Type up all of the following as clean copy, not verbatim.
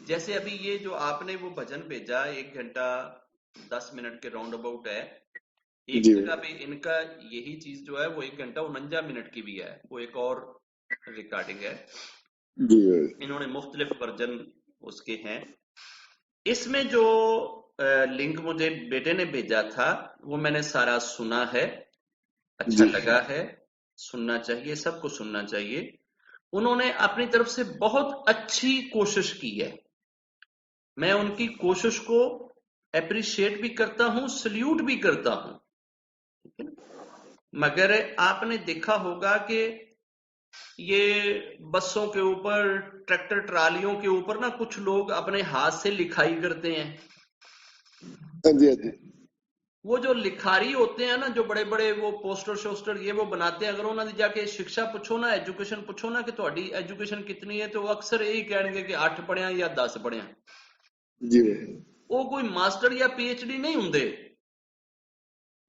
जैसे अभी ये जो आपने वो भजन भेजा 1 घंटा 10 मिनट के राउंड अबाउट है, एक जी जगह भाई। पे इनका यही चीज जो है वो 1 घंटा 49 मिनट की भी है, वो एक और रिकॉर्डिंग है। जी भाई। इन्होंने मुख्तलिफ वर्जन उसके हैं। इसमें जो लिंक मुझे बेटे ने भेजा था वो मैंने सारा सुना है, अच्छा जी लगा है। सुनना चाहिए, सबको सुनना चाहिए। उन्होंने अपनी तरफ से बहुत अच्छी कोशिश की है। मैं उनकी कोशिश को अप्रिशिएट भी करता हूं, सल्यूट भी करता हूं, ठीक है ना। मगर आपने देखा होगा कि ये बसों के ऊपर, ट्रैक्टर ट्रालियों के ऊपर ना कुछ लोग अपने हाथ से लिखाई करते हैं। हाँ जी हाँ जी। वो जो लिखारी होते हैं ना, जो बड़े बड़े वो पोस्टर शोस्टर ये वो बनाते हैं, अगर उन्होंने जाके शिक्षा पूछो ना, एजुकेशन पूछो ना कि ਤੁਹਾਡੀ एजुकेशन कितनी है, तो वो अक्सर यही कहेंगे कि 8 पढ़िया या 10 पढ़िया। जी भाई। वो कोई मास्टर या पीएचडी नहीं ਹੁੰਦੇ।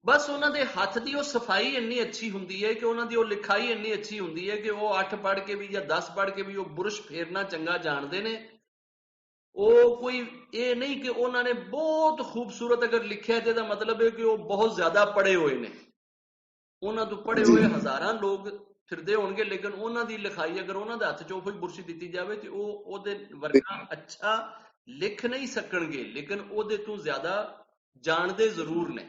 बस उन्होंने हथ की सफाई इन्नी अच्छी होंगी है कि उन्होंने लिखाई इन्नी अच्छी होंगी है कि वो 8 पढ़ के भी या 10 पढ़ के भी वो बुरश फेरना चंगा जानते ने। वो कोई ये नहीं कि उन्होंने बहुत खूबसूरत अगर लिखा है तो मतलब है कि वो बहुत ज्यादा पढ़े हुए ने। उन्होंने तो पढ़े जी हुए हजारां लोग फिरदे होणगे, लेकिन उन्हों की लिखाई अगर उन्होंने हथ चो कोई बुरशी दी जाए तो वो वर्गा अच्छा लिख नहीं सकणगे, लेकिन ओदे तो ज्यादा जानते जरूर ने।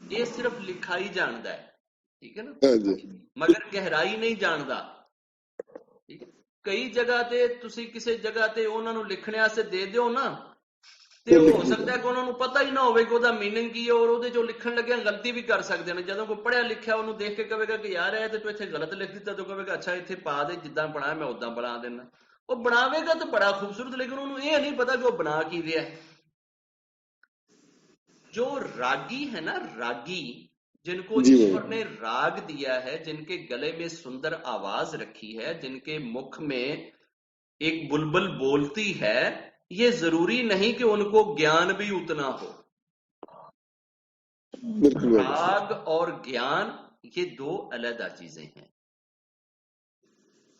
ये सिर्फ लिखाई जानता है, ठीक है ना, हाँ जी। मगर गहराई नहीं जानता, ठीक है। कई जगह ते तुसी किसी जगह ते उन्हां नूं लिखने वास्ते दे दिओ ना, ते वो लिख हो नहीं सकता है कि पाए। उन्होंने पता ही ना होवे कि ਉਹਦਾ मीनिंग की है, और ਉਹਦੇ जो लिखण लगे गलती भी कर सकते हैं। ਜਦੋਂ कोई पढ़िया लिखिया ਉਹਨੂੰ देख के कहेगा कि यार ਇਹ ਤੇ ਤੂੰ ਇੱਥੇ गलत लिख ਦਿੱਤਾ, तो कहेगा अच्छा ਇੱਥੇ ਪਾ ਦੇ ਜਿੱਦਾਂ ਬਣਾਇਆ मैं ਉਦਾਂ बना देना। ਉਹ ਬਣਾਵੇਗਾ तो बड़ा खूबसूरत, लेकिन ਉਹਨੂੰ ਇਹ नहीं पता कि वो बना की ਰਿਹਾ है। जो रागी है ना, रागी, जिनको जी ईश्वर भाई। ने राग दिया है, जिनके गले में सुंदर आवाज रखी है, जिनके मुख में एक बुलबुल बोलती है, ये जरूरी नहीं कि उनको ज्ञान भी उतना हो। बिल्कुल भाई। राग और ज्ञान ये दो अलग चीजें हैं।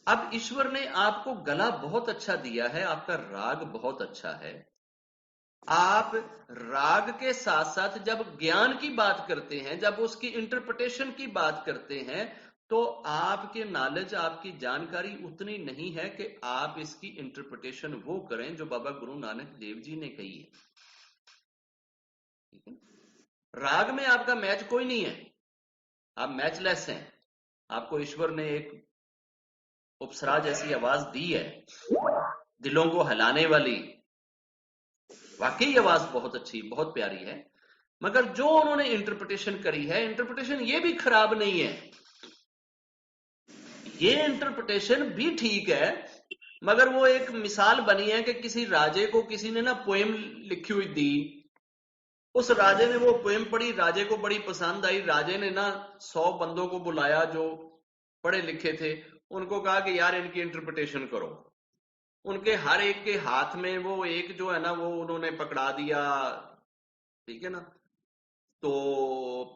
अब ईश्वर ने आपको गला बहुत अच्छा दिया है, आपका राग बहुत अच्छा है। आप राग के साथ साथ जब ज्ञान की बात करते हैं, जब उसकी इंटरप्रिटेशन की बात करते हैं, तो आपके नॉलेज, आपकी जानकारी उतनी नहीं है कि आप इसकी इंटरप्रिटेशन वो करें जो बाबा गुरु नानक देव जी ने कही है, ठीक है। राग में आपका मैच कोई नहीं है, आप मैचलेस हैं। आपको ईश्वर ने एक उपसरा जैसी आवाज दी है, दिलों को हिलाने वाली। वाकई आवाज बहुत अच्छी, बहुत प्यारी है। मगर जो उन्होंने इंटरप्रिटेशन करी है, इंटरप्रिटेशन ये भी खराब नहीं है, ये इंटरप्रिटेशन भी ठीक है। मगर वो एक मिसाल बनी है कि किसी राजे को किसी ने ना पोएम लिखी हुई दी, उस राजे ने वो पोएम पढ़ी, राजे को बड़ी पसंद आई। राजे ने ना 100 बंदों को बुलाया जो पढ़े लिखे थे, उनको कहा कि यार इनकी इंटरप्रिटेशन करो। उनके हर एक के हाथ में वो एक जो है ना वो उन्होंने पकड़ा दिया, ठीक है ना। तो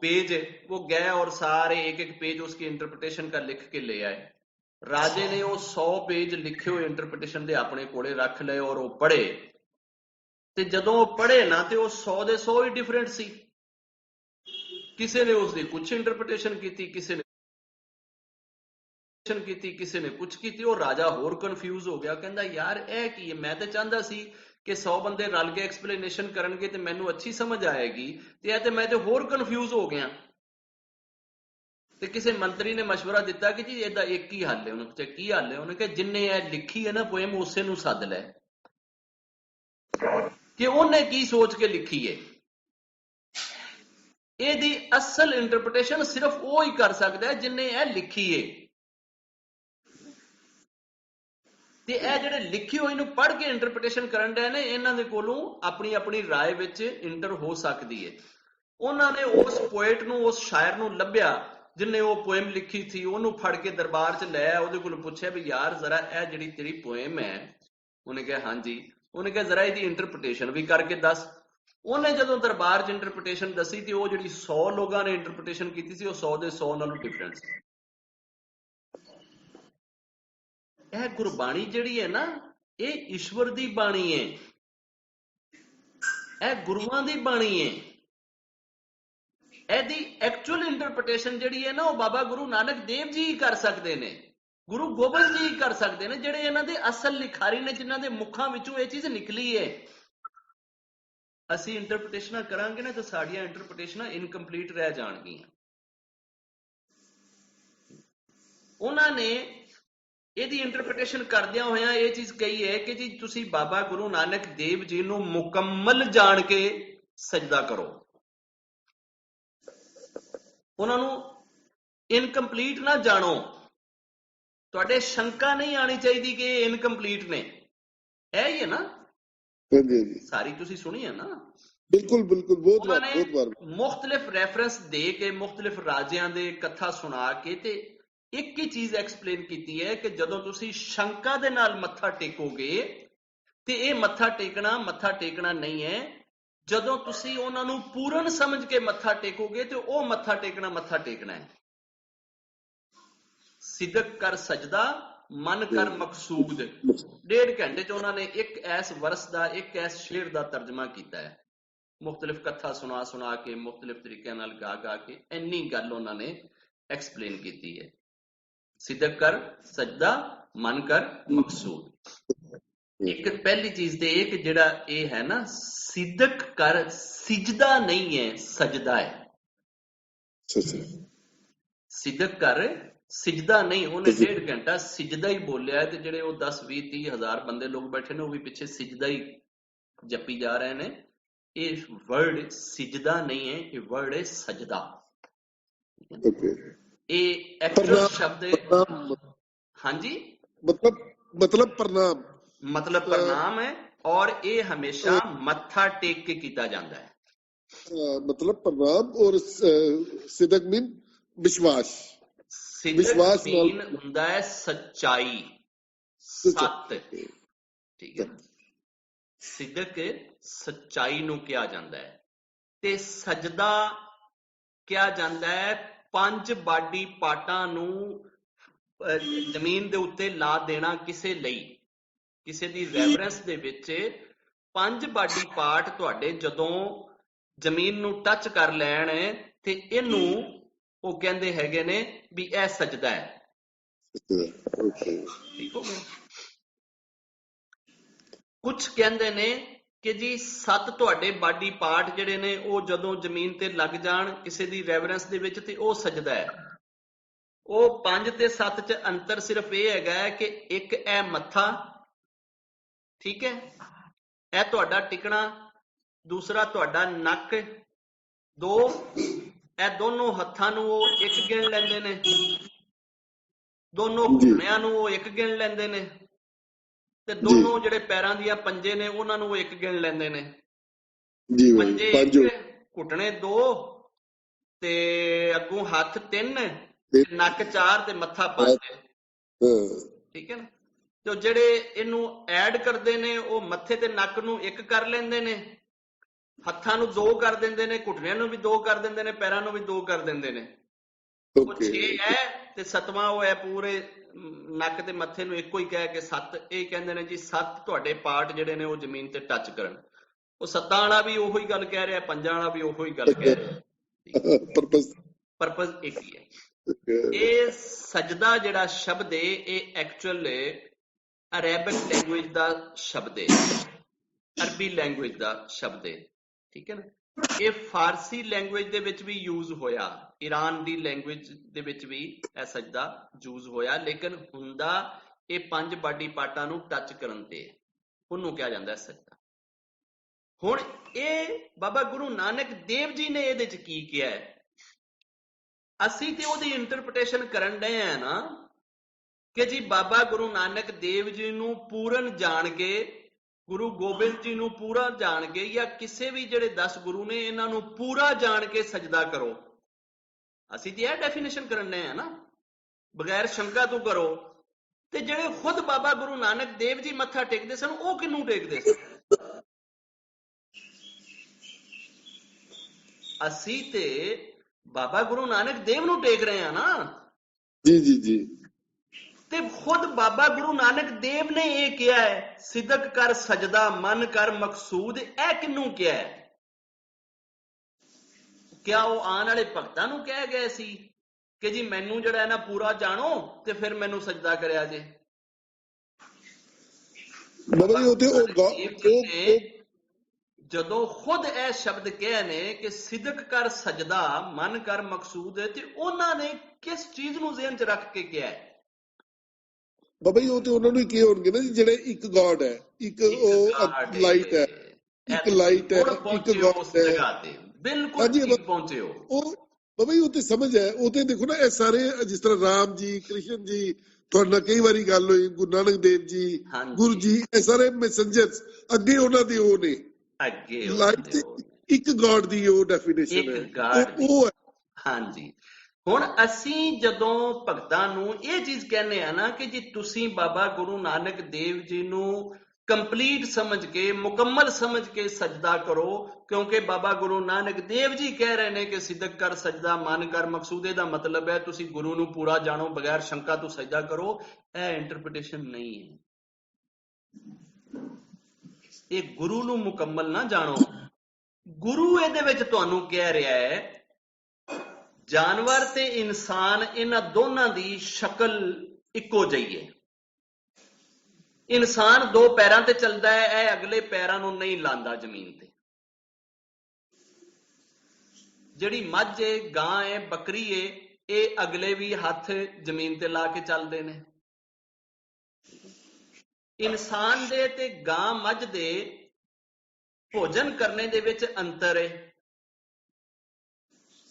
पेज, वो गए और सारे एक एक पेज उसकी इंटरप्रिटेशन का लिख के ले आए। राजे ने वो 100 पेज लिखे हुए इंटरप्रिटेशन के अपने कोले रख लए और वो पढ़े। ते जदों वो पढ़े ना ते वो 100 दे 100 ही डिफरेंट सी। किसी ने उसकी कुछ इंटरप्रिटेशन की, किसी ने किसी ने कुछ की। वो राजा होर कन्फ्यूज हो गया, कहता यार ए की है, मैं तो चाहता सी कि 100 बंदे रल के एक्सप्लेनेशन करनगे ते मैनू अच्छी समझ आएगी, ते मैं तो होर कन्फ्यूज हो गया। ते किसी मंत्री ने मशवरा दिता कि जी ਇਹਦਾ एक ही हल है। उन्होंने की हल है, उन्होंने कहा जिन्ने ਇਹ लिखी है ना पोएम उसे नू सद लै कि उन्हें की सोच के लिखी है। ਇਹਦੀ असल इंटरप्रिटेशन सिर्फ वो ही कर सकता है जिन्ने ਇਹ लिखी है। ਤੇ ਇਹ ਜਿਹੜੇ ਲਿਖੀ ਹੋਈ ਨੂੰ ਪੜ੍ਹ ਕੇ ਇੰਟਰਪ੍ਰੀਟੇਸ਼ਨ ਕਰਨ ਦੇ ਨੇ, ਇਹਨਾਂ ਦੇ ਕੋਲੋਂ ਆਪਣੀ ਆਪਣੀ ਰਾਏ ਵਿੱਚ ਇੰਟਰ ਹੋ ਸਕਦੀ ਹੈ। ਉਹਨਾਂ ਨੇ ਉਸ ਪੋਇਟ ਨੂੰ, ਉਸ ਸ਼ਾਇਰ ਨੂੰ ਲੱਭਿਆ जिन्हें वो पोएम लिखी थी, ਉਹਨੂੰ ਫੜ ਕੇ ਦਰਬਾਰ 'ਚ ਲੈ ਆਇਆ, ਉਹਦੇ ਕੋਲ ਪੁੱਛਿਆ ਵੀ ਯਾਰ ਜ਼ਰਾ ਇਹ ਜਿਹੜੀ ਤੇਰੀ ਪੋएम ਹੈ, ਉਹਨੇ ਕਿਹਾ ਹਾਂਜੀ। ਉਹਨੇ ਕਿਹਾ ਜ਼ਰਾ ਇਹਦੀ ਇੰਟਰਪ੍ਰੀਟੇਸ਼ਨ ਵੀ ਕਰਕੇ ਦੱਸ। ਉਹਨੇ ਜਦੋਂ ਦਰਬਾਰ 'ਚ ਇੰਟਰਪ੍ਰੀਟੇਸ਼ਨ ਦੱਸੀ ਤੇ ਉਹ ਜਿਹੜੀ 100 ਲੋਕਾਂ ਨੇ ਇੰਟਰਪ੍ਰੀਟੇਸ਼ਨ ਕੀਤੀ ਸੀ, ਉਹ 100 ਦੇ 100 ਨਾਲੋਂ ਡਿਫਰੈਂਟ ਸੀ। ਇਹ ਗੁਰਬਾਣੀ ਜਿਹੜੀ ਹੈ ਨਾ, ਇਹ ਈਸ਼ਵਰ ਦੀ ਬਾਣੀ ਹੈ, ਇਹ ਗੁਰੂਆਂ ਦੀ ਬਾਣੀ ਹੈ। ਇਹਦੀ ਐਕਚੁਅਲ ਇੰਟਰਪ੍ਰੀਟੇਸ਼ਨ ਜਿਹੜੀ ਹੈ ਨਾ, ਉਹ ਬਾਬਾ ਗੁਰੂ ਨਾਨਕ ਦੇਵ ਜੀ ਹੀ ਕਰ ਸਕਦੇ ਨੇ, ਗੁਰੂ ਗੋਬਿੰਦ ਜੀ ਹੀ ਕਰ ਸਕਦੇ ਨੇ, ਜਿਹੜੇ ਇਹਨਾਂ ਦੇ ਅਸਲ ਲਿਖਾਰੀ ਨੇ, ਜਿਨ੍ਹਾਂ ਦੇ ਮੁੱਖਾਂ ਵਿੱਚੋਂ ਇਹ ਚੀਜ਼ ਨਿਕਲੀ ਹੈ। ਅਸੀਂ ਇੰਟਰਪ੍ਰੀਟੇਸ਼ਨਾਂ ਕਰਾਂਗੇ ਨਾ ਤਾਂ ਸਾਡੀਆਂ ਇੰਟਰਪ੍ਰੀਟੇਸ਼ਨਾਂ ਇਨਕੰਪਲੀਟ ਰਹਿ ਜਾਣਗੀਆਂ। ਉਹਨਾਂ ਨੇ ਇਹਦੀ ਇੰਟਰਪ੍ਰੀਟੇਸ਼ਨ ਕਰਦਿਆਂ ਹੋਇਆਂ ਇਹ ਚੀਜ਼ ਕਹੀ ਹੈ ਕਿ ਜੀ ਤੁਸੀਂ ਬਾਬਾ ਗੁਰੂ ਨਾਨਕ ਦੇਵ ਜੀ ਨੂੰ ਮੁਕੰਮਲ ਜਾਣ ਕੇ ਸਜਦਾ ਕਰੋ, ਉਹਨਾਂ ਨੂੰ ਇਨਕੰਪਲੀਟ ਨਾ ਜਾਣੋ। ਤੁਹਾਡੇ ਸ਼ੰਕਾ ਨਹੀਂ ਆਣੀ ਚਾਹੀਦੀ ਕਿ ਇਹ ਇਨਕੰਪਲੀਟ ਨੇ। ਇਹ ਹੀ ਹੈ ਨਾ ਸਾਰੀ, ਤੁਸੀਂ ਸੁਣੀ ਹੈ ਨਾ। ਬਿਲਕੁਲ ਬਿਲकुल ਬਹੁਤ ਵਾਰ ਮੁਖਤਲਿਫ ਰੈਫਰੈਂਸ ਦੇ ਕੇ, ਮੁਖਤਲਿਫ ਰਾਜਿਆਂ ਦੇ ਕਥਾ ਸੁਣਾ ਕੇ ਤੇ ਇੱਕ ਹੀ ਚੀਜ਼ ਐਕਸਪਲੇਨ ਕੀਤੀ ਹੈ ਕਿ ਜਦੋਂ ਤੁਸੀਂ ਸ਼ੰਕਾ ਦੇ ਨਾਲ ਮੱਥਾ ਟੇਕੋਗੇ ਤੇ ਇਹ ਮੱਥਾ ਟੇਕਣਾ ਨਹੀਂ ਹੈ। ਜਦੋਂ ਤੁਸੀਂ ਉਹਨਾਂ ਨੂੰ ਪੂਰਨ ਸਮਝ ਕੇ ਮੱਥਾ ਟੇਕੋਗੇ ਤੇ ਉਹ ਮੱਥਾ ਟੇਕਣਾ ਹੈ। ਸਿਦਕ ਕਰ ਸਜਦਾ, ਮਨ ਕਰ ਮਕਸੂਦ। 1.5 ਘੰਟੇ ਚ ਉਹਨਾਂ ਨੇ ਇੱਕ ਐਸ ਵਰਸ ਦਾ, ਇੱਕ ਐਸ ਸ਼ੇਰ ਦਾ ਤਰਜਮਾ ਕੀਤਾ ਹੈ, ਮੁਖਤਲਿਫ ਕਥਾ ਸੁਣਾ ਕੇ, ਮੁਖਤਲਿਫ ਤਰੀਕਿਆਂ ਨਾਲ ਗਾ ਕੇ ਇੰਨੀ ਗੱਲ ਉਹਨਾਂ ਨੇ ਐਕਸਪਲੇਨ ਕੀਤੀ ਹੈ। ਸਿਦਕ ਕਰ ਸਜਦਾ, ਮਨ ਕਰ ਮਕਸੂਦ। ਇੱਕ ਪਹਿਲੀ ਚੀਜ਼ ਤੇ ਇਹ ਕਿ ਜਿਹੜਾ ਇਹ ਹੈ ਨਾ, ਸਿਦਕ ਕਰ ਸਿਜਦਾ ਨਹੀਂ ਹੈ, ਸਜਦਾ ਹੈ। ਸਿਦਕ ਕਰ ਸਿਜਦਾ ਨਹੀਂ, ਉਹਨੇ 1.5 ਘੰਟਾ ਸਿਜਦਾ ਹੀ ਬੋਲਿਆ ਤੇ ਜਿਹੜੇ ਉਹ 10, 20, 30 ਹਜ਼ਾਰ ਬੰਦੇ ਲੋਕ ਬੈਠੇ ਨੇ ਉਹ ਵੀ ਪਿੱਛੇ ਸਿਜਦਾ ਹੀ ਜੱਪੀ ਜਾ ਰਹੇ ਨੇ। ਇਹ ਵਰਡ ਸਿਜਦਾ ਨਹੀਂ ਹੈ, ਇਹ ਵਰਡ ਹੈ ਸਜਦਾ। ਇਹ ਐਕਚੁਅਲ ਸ਼ਬਦ ਹੈ। ਹਾਂਜੀ, ਮਤਲਬ ਪ੍ਰਣਾਮ ਹੈ, ਔਰ ਇਹ ਹਮੇਸ਼ਾ ਮੱਥਾ ਟੇਕ ਕੇ ਕੀਤਾ ਜਾਂਦਾ ਹੈ। ਮਤਲਬ ਪ੍ਰਣਾਮ ਔਰ ਸਿਦਕ ਮੀਨ ਵਿਸ਼ਵਾਸ। ਸਿਦਕ ਮੀਨ ਹੁੰਦਾ ਹੈ ਸੱਚਾਈ, ਸੱਤ। ਠੀਕ ਹੈ, ਸਿਦਕ ਸੱਚਾਈ ਨੂੰ ਕਿਹਾ ਜਾਂਦਾ ਹੈ। ਤੇ ਸਜਦਾ ਕਿਹਾ ਜਾਂਦਾ ਹੈ 5 ਬਾਡੀ ਪਾਟਾਂ ਨੂੰ ਜ਼ਮੀਨ ਦੇ ਉੱਤੇ ਲਾ ਦੇਣਾ ਕਿਸੇ ਲਈ, ਕਿਸੇ ਦੀ ਰੈਫਰੈਂਸ ਦੇ ਵਿੱਚ 5 ਬਾਡੀ ਪਾਰਟ ਤੁਹਾਡੇ ਜਦੋਂ ਜ਼ਮੀਨ ਨੂੰ ਟੱਚ ਕਰ ਲੈਣ ਤੇ ਇਹਨੂੰ ਉਹ ਕਹਿੰਦੇ ਹੈਗੇ ਨੇ ਵੀ ਇਹ ਸਜਦਾ ਹੈ। ਠੀਕ ਹੋ ਗਿਆ। ਕੁਝ ਕਹਿੰਦੇ ਨੇ ਕਿ ਜੀ 7 ਤੁਹਾਡੇ ਬਾਡੀ ਪਾਰਟ ਜਿਹੜੇ ਨੇ ਉਹ ਜਦੋਂ ਜ਼ਮੀਨ ਤੇ ਲੱਗ ਜਾਣ ਕਿਸੇ ਦੀ ਰੈਫਰੈਂਸ ਦੇ ਵਿੱਚ ਤੇ ਉਹ ਸਜਦਾ ਹੈ। ਉਹ 5 ਤੇ 7 ਚ ਅੰਤਰ ਸਿਰਫ ਇਹ ਹੈਗਾ ਹੈ ਕਿ ਇੱਕ ਇਹ ਮੱਥਾ, ਠੀਕ ਹੈ, ਇਹ ਤੁਹਾਡਾ ਟਿਕਣਾ, ਦੂਸਰਾ ਤੁਹਾਡਾ ਨੱਕ, 2 ਇਹ ਦੋਨੋਂ ਹੱਥਾਂ ਨੂੰ ਉਹ ਇੱਕ ਗਿਣ ਲੈਂਦੇ ਨੇ, ਦੋਨੋਂ ਘੁਟਣਿਆਂ ਨੂੰ ਉਹ ਇੱਕ ਗਿਣ ਲੈਂਦੇ ਨੇ, ਤੇ ਦੋਨੋਂ ਜਿਹੜੇ ਪੈਰਾਂ ਦੀਆਂ ਪੰਜੇ ਨੇ ਉਹਨਾਂ ਨੂੰ ਉਹ ਇੱਕ ਗਿਣ ਲੈਂਦੇ ਨੇ। ਪੰਜੇ 1, ਘੁਟਣੇ 2 ਤੇ ਅੱਗੋਂ ਹੱਥ 3, ਨੱਕ 4 ਤੇ ਮੱਥਾ 5। ਠੀਕ ਹੈ ਨਾ। ਤੇ ਜਿਹੜੇ ਇਹਨੂੰ ਐਡ ਕਰਦੇ ਨੇ ਉਹ ਮੱਥੇ ਤੇ ਨੱਕ ਨੂੰ 1 ਕਰ ਲੈਂਦੇ ਨੇ, ਹੱਥਾਂ ਨੂੰ 2 ਕਰ ਦਿੰਦੇ ਨੇ, ਘੁਟਣਿਆਂ ਨੂੰ ਵੀ 2 ਕਰ ਦਿੰਦੇ ਨੇ, ਪੈਰਾਂ ਨੂੰ ਵੀ 2 ਕਰ ਦਿੰਦੇ ਨੇ। ਉਹ 6 ਹੈ ਤੇ 7ਵਾਂ ਉਹ ਹੈ ਪੂਰੇ ਨੱਕ ਤੇ ਮੱਥੇ ਨੂੰ ਇੱਕੋ ਹੀ ਕਹਿ ਕੇ 7। ਇਹ ਕਹਿੰਦੇ ਨੇ ਜੀ 7 ਤੁਹਾਡੇ ਪਾਰਟ ਜਿਹੜੇ ਨੇ ਉਹ ਜ਼ਮੀਨ ਤੇ ਟੱਚ ਕਰਨ। ਉਹ 7 ਵਾਲਾ ਵੀ ਉਹੋ ਹੀ ਗੱਲ ਕਹਿ ਰਿਹਾ, 5 ਵਾਲਾ ਵੀ ਉਹੋ ਹੀ ਗੱਲ ਕਹਿ ਰਿਹਾ। ਪਰਪਸ ਇੱਕ ਹੀ ਹੈ। ਇਹ ਸਜਦਾ ਜਿਹੜਾ ਸ਼ਬਦ ਹੈ ਇਹ ਐਕਚੁਅਲ ਅਰੈਬਿਕ ਲੈਂਗੁਏਜ ਦਾ ਸ਼ਬਦ ਹੈ, ਅਰਬੀ ਲੈਂਗੁਏਜ ਦਾ ਸ਼ਬਦ ਹੈ। ਠੀਕ ਹੈ ਨਾ। ਇਹ ਫਾਰਸੀ ਲੈਂਗੁਏਜ ਦੇ ਵਿੱਚ ਵੀ ਯੂਜ਼ ਹੋਇਆ, ਈਰਾਨ ਦੀ ਲੈਂਗੁਏਜ ਦੇ ਵਿੱਚ ਵੀ ਇਹ ਸਜਦਾ ਯੂਜ਼ ਹੋਇਆ, ਲੇਕਿਨ ਹੁੰਦਾ ਇਹ 5 ਬਾਡੀ ਪਾਰਟਾਂ ਨੂੰ ਟੱਚ ਕਰਨ ਤੇ, ਉਹਨੂੰ ਕਿਹਾ ਜਾਂਦਾ ਸਜਦਾ। ਹੁਣ ਇਹ ਬਾਬਾ ਗੁਰੂ ਨਾਨਕ ਦੇਵ ਜੀ ਨੇ ਇਹਦੇ ਚ ਕੀ ਕਿਹਾ ਹੈ? ਅਸੀਂ ਤੇ ਉਹਦੀ ਇੰਟਰਪ੍ਰੀਟੇਸ਼ਨ ਕਰਨ ਡਏ ਆ ਨਾ ਕਿ ਜੀ ਬਾਬਾ ਗੁਰੂ ਨਾਨਕ ਦੇਵ ਜੀ ਨੂੰ ਪੂਰਨ ਜਾਣ ਕੇ, ਗੁਰੂ ਗੋਬਿੰਦ ਜੀ ਨੂੰ ਪੂਰਾ ਜਾਣ ਕੇ, ਜਾਂ ਕਿਸੇ ਵੀ ਜਿਹੜੇ 10 ਗੁਰੂ ਨੇ ਇਹਨਾਂ ਨੂੰ ਪੂਰਾ ਜਾਣ ਕੇ ਸਜਦਾ ਕਰੋ। ਅਸੀਂ ਤੇ ਇਹ ਡੈਫੀਨੇਸ਼ਨ ਕਰਨ ਡਏ ਆ ਨਾ, ਬਗੈਰ ਸ਼ੰਕਾ ਤੋਂ ਕਰੋ। ਤੇ ਜਿਹੜੇ ਖੁਦ ਬਾਬਾ ਗੁਰੂ ਨਾਨਕ ਦੇਵ ਜੀ ਮੱਥਾ ਟੇਕਦੇ ਸਨ ਉਹ ਕਿਹਨੂੰ ਟੇਕਦੇ ਸਨ? ਅਸੀਂ ਤੇ ਬਾਬਾ ਗੁਰੂ ਨਾਨਕ ਦੇਵ ਨੂੰ ਟੇਕ ਰਹੇ ਆ ਨਾ। ਜੀ ਜੀ ਜੀ। ਤੇ ਖੁਦ ਬਾਬਾ ਗੁਰੂ ਨਾਨਕ ਦੇਵ ਨੇ ਇਹ ਕਿਹਾ ਹੈ, ਸਿਦਕ ਕਰ ਸਜਦਾ ਮਨ ਕਰ ਮਕਸੂਦ। ਇਹ ਕਿਹਨੂੰ ਕਿਹਾ ਹੈ? ਕਿਆ ਉਹ ਆਉਣ ਵਾਲੇ ਭਗਤਾਂ ਨੂੰ ਕਹਿ ਗਏ ਸੀ ਕਿ ਜੀ ਮੈਨੂੰ ਜਿਹੜਾ ਹੈ ਨਾ ਪੂਰਾ ਜਾਣੋ ਤੇ ਫਿਰ ਮੈਨੂੰ ਸਜਦਾ ਕਰਿਆ ਜੇ? ਜਦੋਂ ਖੁਦ ਇਹ ਸ਼ਬਦ ਕਹੇ ਨੇ ਕਿ ਸਿਦਕ ਕਰ ਸਜਦਾ ਮਨ ਕਰ ਮਕਸੂਦ, ਤੇ ਉਹਨਾਂ ਨੇ ਕਿਸ ਚੀਜ਼ ਨੂੰ ਜ਼ਿਹਨ 'ਚ ਰੱਖ ਕੇ ਕਿਹਾ ਹੈ? ਬਾਬਾ ਜੀ ਉਹ ਤੇ ਉਹਨਾਂ ਨੂੰ ਕੀ ਹੋਣਗੇ ਨਾ ਜਿਹੜੇ ਇੱਕ ਗॉड ਹੈ, ਇੱਕ ਉਹ ਲਾਈਟ ਹੈ, ਇੱਕ ਲਾਈਟ ਹੈ, ਇੱਕ ਗॉड ਹੈ। ਬਿਲਕੁਲ ਠੀਕ ਪਹੁੰਚੇ ਹੋ। ਉਹ ਬਾਬਾ ਜੀ ਉਹ ਤੇ ਸਮਝ ਹੈ। ਉਹ ਤੇ ਦੇਖੋ ਨਾ, ਇਹ ਸਾਰੇ ਜਿਸ ਤਰ੍ਹਾਂ ਰਾਮ ਜੀ, ਕ੍ਰਿਸ਼ਨ ਜੀ, ਤੁਹਾਡੇ ਨਾਲ ਕਈ ਵਾਰੀ ਗੱਲ ਹੋਈ, ਗੁਰੂ ਨਾਨਕ ਦੇਵ ਜੀ, ਗੁਰੂ ਜੀ, ਇਹ ਸਾਰੇ ਮੈਸੇਂਜਰਸ ਅੱਗੇ ਉਹਨਾਂ ਦੇ ਉਹ ਨੇ, ਅੱਗੇ ਲਾਈਟ ਇੱਕ ਗॉड ਦੀ ਉਹ ਡੈਫੀਨੇਸ਼ਨ ਹੈ, ਉਹ ਹੈ। ਹਾਂਜੀ, ਹੁਣ ਅਸੀਂ ਜਦੋਂ ਭਗਤਾਂ ਨੂੰ ਇਹ ਚੀਜ਼ ਕਹਿੰਦੇ ਆ ਨਾ ਕਿ ਜੀ ਤੁਸੀਂ ਬਾਬਾ ਗੁਰੂ ਨਾਨਕ ਦੇਵ ਜੀ ਨੂੰ ਕੰਪਲੀਟ ਸਮਝ ਕੇ, ਮੁਕੰਮਲ ਸਮਝ ਕੇ ਸਜਦਾ ਕਰੋ, ਕਿਉਂਕਿ ਬਾਬਾ ਗੁਰੂ ਨਾਨਕ ਦੇਵ ਜੀ ਕਹਿ ਰਹੇ ਨੇ ਕਿ ਸਿਦਕ ਕਰ ਸਜਦਾ ਮਨ ਕਰ ਮਕਸੂਦ। ਦਾ ਮਤਲਬ ਹੈ ਤੁਸੀਂ ਗੁਰੂ ਨੂੰ ਪੂਰਾ ਜਾਣੋ, ਬਗੈਰ ਸ਼ੰਕਾ ਤੋਂ ਸਜਦਾ ਕਰੋ। ਇਹ ਇੰਟਰਪ੍ਰੀਟੇਸ਼ਨ ਨਹੀਂ ਹੈ। ਇਹ ਗੁਰੂ ਨੂੰ ਮੁਕੰਮਲ ਨਾ ਜਾਣੋ। ਗੁਰੂ ਇਹਦੇ ਵਿੱਚ ਤੁਹਾਨੂੰ ਕਹਿ ਰਿਹਾ ਹੈ, ਜਾਨਵਰ ਤੇ ਇਨਸਾਨ ਇਹਨਾਂ ਦੋਨਾਂ ਦੀ ਸ਼ਕਲ ਇੱਕੋ ਜਿਹੀ ਹੈ। ਇਨਸਾਨ ਦੋ ਪੈਰਾਂ ਤੇ ਚੱਲਦਾ ਹੈ, ਇਹ ਅਗਲੇ ਪੈਰਾਂ ਨੂੰ ਨਹੀਂ ਲਾਂਦਾ ਜ਼ਮੀਨ ਤੇ। ਜਿਹੜੀ ਮੱਝ ਏ, ਗਾਂ ਏ, ਬੱਕਰੀ ਏ, ਇਹ ਅਗਲੇ ਵੀ ਹੱਥ ਜ਼ਮੀਨ ਤੇ ਲਾ ਕੇ ਚੱਲਦੇ ਨੇ। ਇਨਸਾਨ ਦੇ ਤੇ ਗਾਂ ਮੱਝ ਦੇ ਭੋਜਨ ਕਰਨੇ ਦੇ ਵਿੱਚ ਅੰਤਰ ਏ।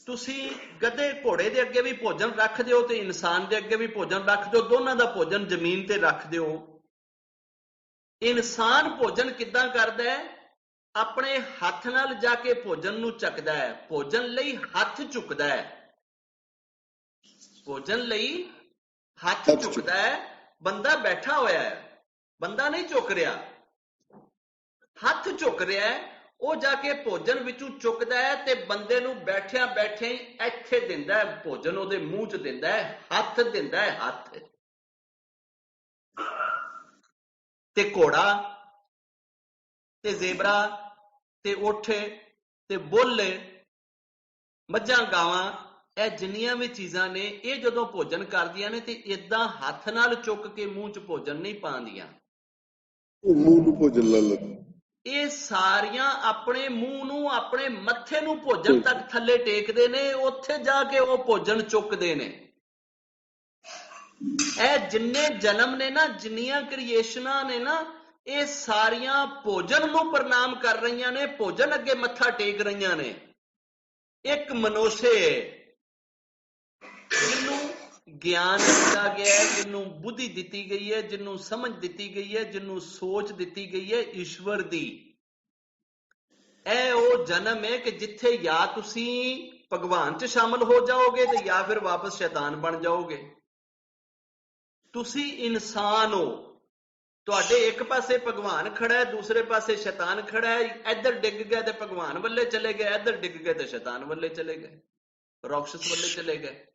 ਤੁਸੀਂ ਗਧੇ ਘੋੜੇ ਦੇ ਅੱਗੇ ਵੀ ਭੋਜਨ ਰੱਖ ਦਿਓ ਤੇ ਇਨਸਾਨ ਦੇ ਅੱਗੇ ਵੀ ਭੋਜਨ ਰੱਖ ਦਿਓ, ਦੋਨਾਂ ਦਾ ਭੋਜਨ ਜ਼ਮੀਨ ਤੇ ਰੱਖ ਦਿਓ। ਇਨਸਾਨ ਭੋਜਨ ਕਿੱਦਾਂ ਕਰਦਾ ਹੈ? ਆਪਣੇ ਹੱਥ ਨਾਲ ਜਾ ਕੇ ਭੋਜਨ ਨੂੰ ਚੱਕਦਾ ਹੈ, ਭੋਜਨ ਲਈ ਹੱਥ ਚੁੱਕਦਾ ਹੈ, ਭੋਜਨ ਲਈ ਹੱਥ ਚੁੱਕਦਾ ਹੈ। ਬੰਦਾ ਬੈਠਾ ਹੋਇਆ ਹੈ, ਬੰਦਾ ਨਹੀਂ ਚੁੱਕ ਰਿਹਾ, ਹੱਥ ਚੁੱਕ ਰਿਹਾ ਹੈ। ਉਹ ਜਾ ਕੇ ਭੋਜਨ ਵਿੱਚੋਂ ਚੁੱਕਦਾ ਹੈ ਤੇ ਬੰਦੇ ਨੂੰ ਬੈਠਿਆਂ ਬੈਠਿਆਂ ਹੀ ਇੱਥੇ ਦਿੰਦਾ ਹੈ, ਭੋਜਨ ਉਹਦੇ ਮੂੰਹ 'ਚ ਦਿੰਦਾ ਹੈ, ਹੱਥ ਦਿੰਦਾ ਹੈ, ਹੱਥ। ਤੇ ਘੋੜਾ ਤੇ ਜ਼ੇਬਰਾ ਤੇ ਊਠ ਤੇ ਬੁੱਲ, ਮੱਝਾਂ, ਗਾਵਾਂ, ਇਹ ਜਿੰਨੀਆਂ ਵੀ ਚੀਜ਼ਾਂ ਨੇ, ਇਹ ਜਦੋਂ ਭੋਜਨ ਕਰਦੀਆਂ ਨੇ ਤੇ ਏਦਾਂ ਹੱਥ ਨਾਲ ਚੁੱਕ ਕੇ ਮੂੰਹ 'ਚ ਭੋਜਨ ਨਹੀਂ ਪਾਉਂਦੀਆਂ। ਮੂੰਹ ਨੂੰ ਭੋਜਨ ਲਾ ਲੈ। ਇਹ ਸਾਰੀਆਂ ਆਪਣੇ ਮੂੰਹ ਨੂੰ, ਆਪਣੇ ਮੱਥੇ ਨੂੰ ਭੋਜਨ ਤੱਕ ਥੱਲੇ ਟੇਕਦੇ ਨੇ, ਉੱਥੇ ਜਾ ਕੇ ਉਹ ਭੋਜਨ ਚੁੱਕਦੇ ਨੇ। ਇਹ ਜਿੰਨੇ ਜਨਮ ਨੇ ਨਾ, ਜਿੰਨੀਆਂ ਕ੍ਰੀਏਸ਼ਨਾਂ ਨੇ ਨਾ, ਇਹ ਸਾਰੀਆਂ ਭੋਜਨ ਨੂੰ ਪ੍ਰਣਾਮ ਕਰ ਰਹੀਆਂ ਨੇ, ਭੋਜਨ ਅੱਗੇ ਮੱਥਾ ਟੇਕ ਰਹੀਆਂ ਨੇ। ਇੱਕ ਮਨੁੱਖੇ ਜਿਹਨੂੰ ਗਿਆਨ ਦਿੱਤਾ ਗਿਆ ਹੈ, ਜਿਹਨੂੰ ਬੁੱਧੀ ਦਿੱਤੀ ਗਈ ਹੈ, ਜਿਹਨੂੰ ਸਮਝ ਦਿੱਤੀ ਗਈ ਹੈ, ਜਿਹਨੂੰ ਸੋਚ ਦਿੱਤੀ ਗਈ ਹੈ ਈਸ਼ਵਰ ਦੀ, ਇਹ ਉਹ ਜਨਮ ਹੈ ਕਿ ਜਿੱਥੇ ਜਾਂ ਤੁਸੀਂ ਭਗਵਾਨ 'ਚ ਸ਼ਾਮਲ ਹੋ ਜਾਓਗੇ ਤੇ ਜਾਂ ਫਿਰ ਵਾਪਸ ਸ਼ੈਤਾਨ ਬਣ ਜਾਓਗੇ। ਤੁਸੀਂ ਇਨਸਾਨ ਹੋ, ਤੁਹਾਡੇ ਇੱਕ ਪਾਸੇ ਭਗਵਾਨ ਖੜਾ ਹੈ, ਦੂਸਰੇ ਪਾਸੇ ਸ਼ੈਤਾਨ ਖੜਾ ਹੈ। ਇੱਧਰ ਡਿੱਗ ਗਏ ਤੇ ਭਗਵਾਨ ਵੱਲੇ ਚਲੇ ਗਏ, ਇੱਧਰ ਡਿੱਗ ਗਏ ਤੇ ਸ਼ੈਤਾਨ ਵੱਲੇ ਚਲੇ ਗਏ, ਰਾਖਸ਼ ਵੱਲੇ ਚਲੇ ਗਏ।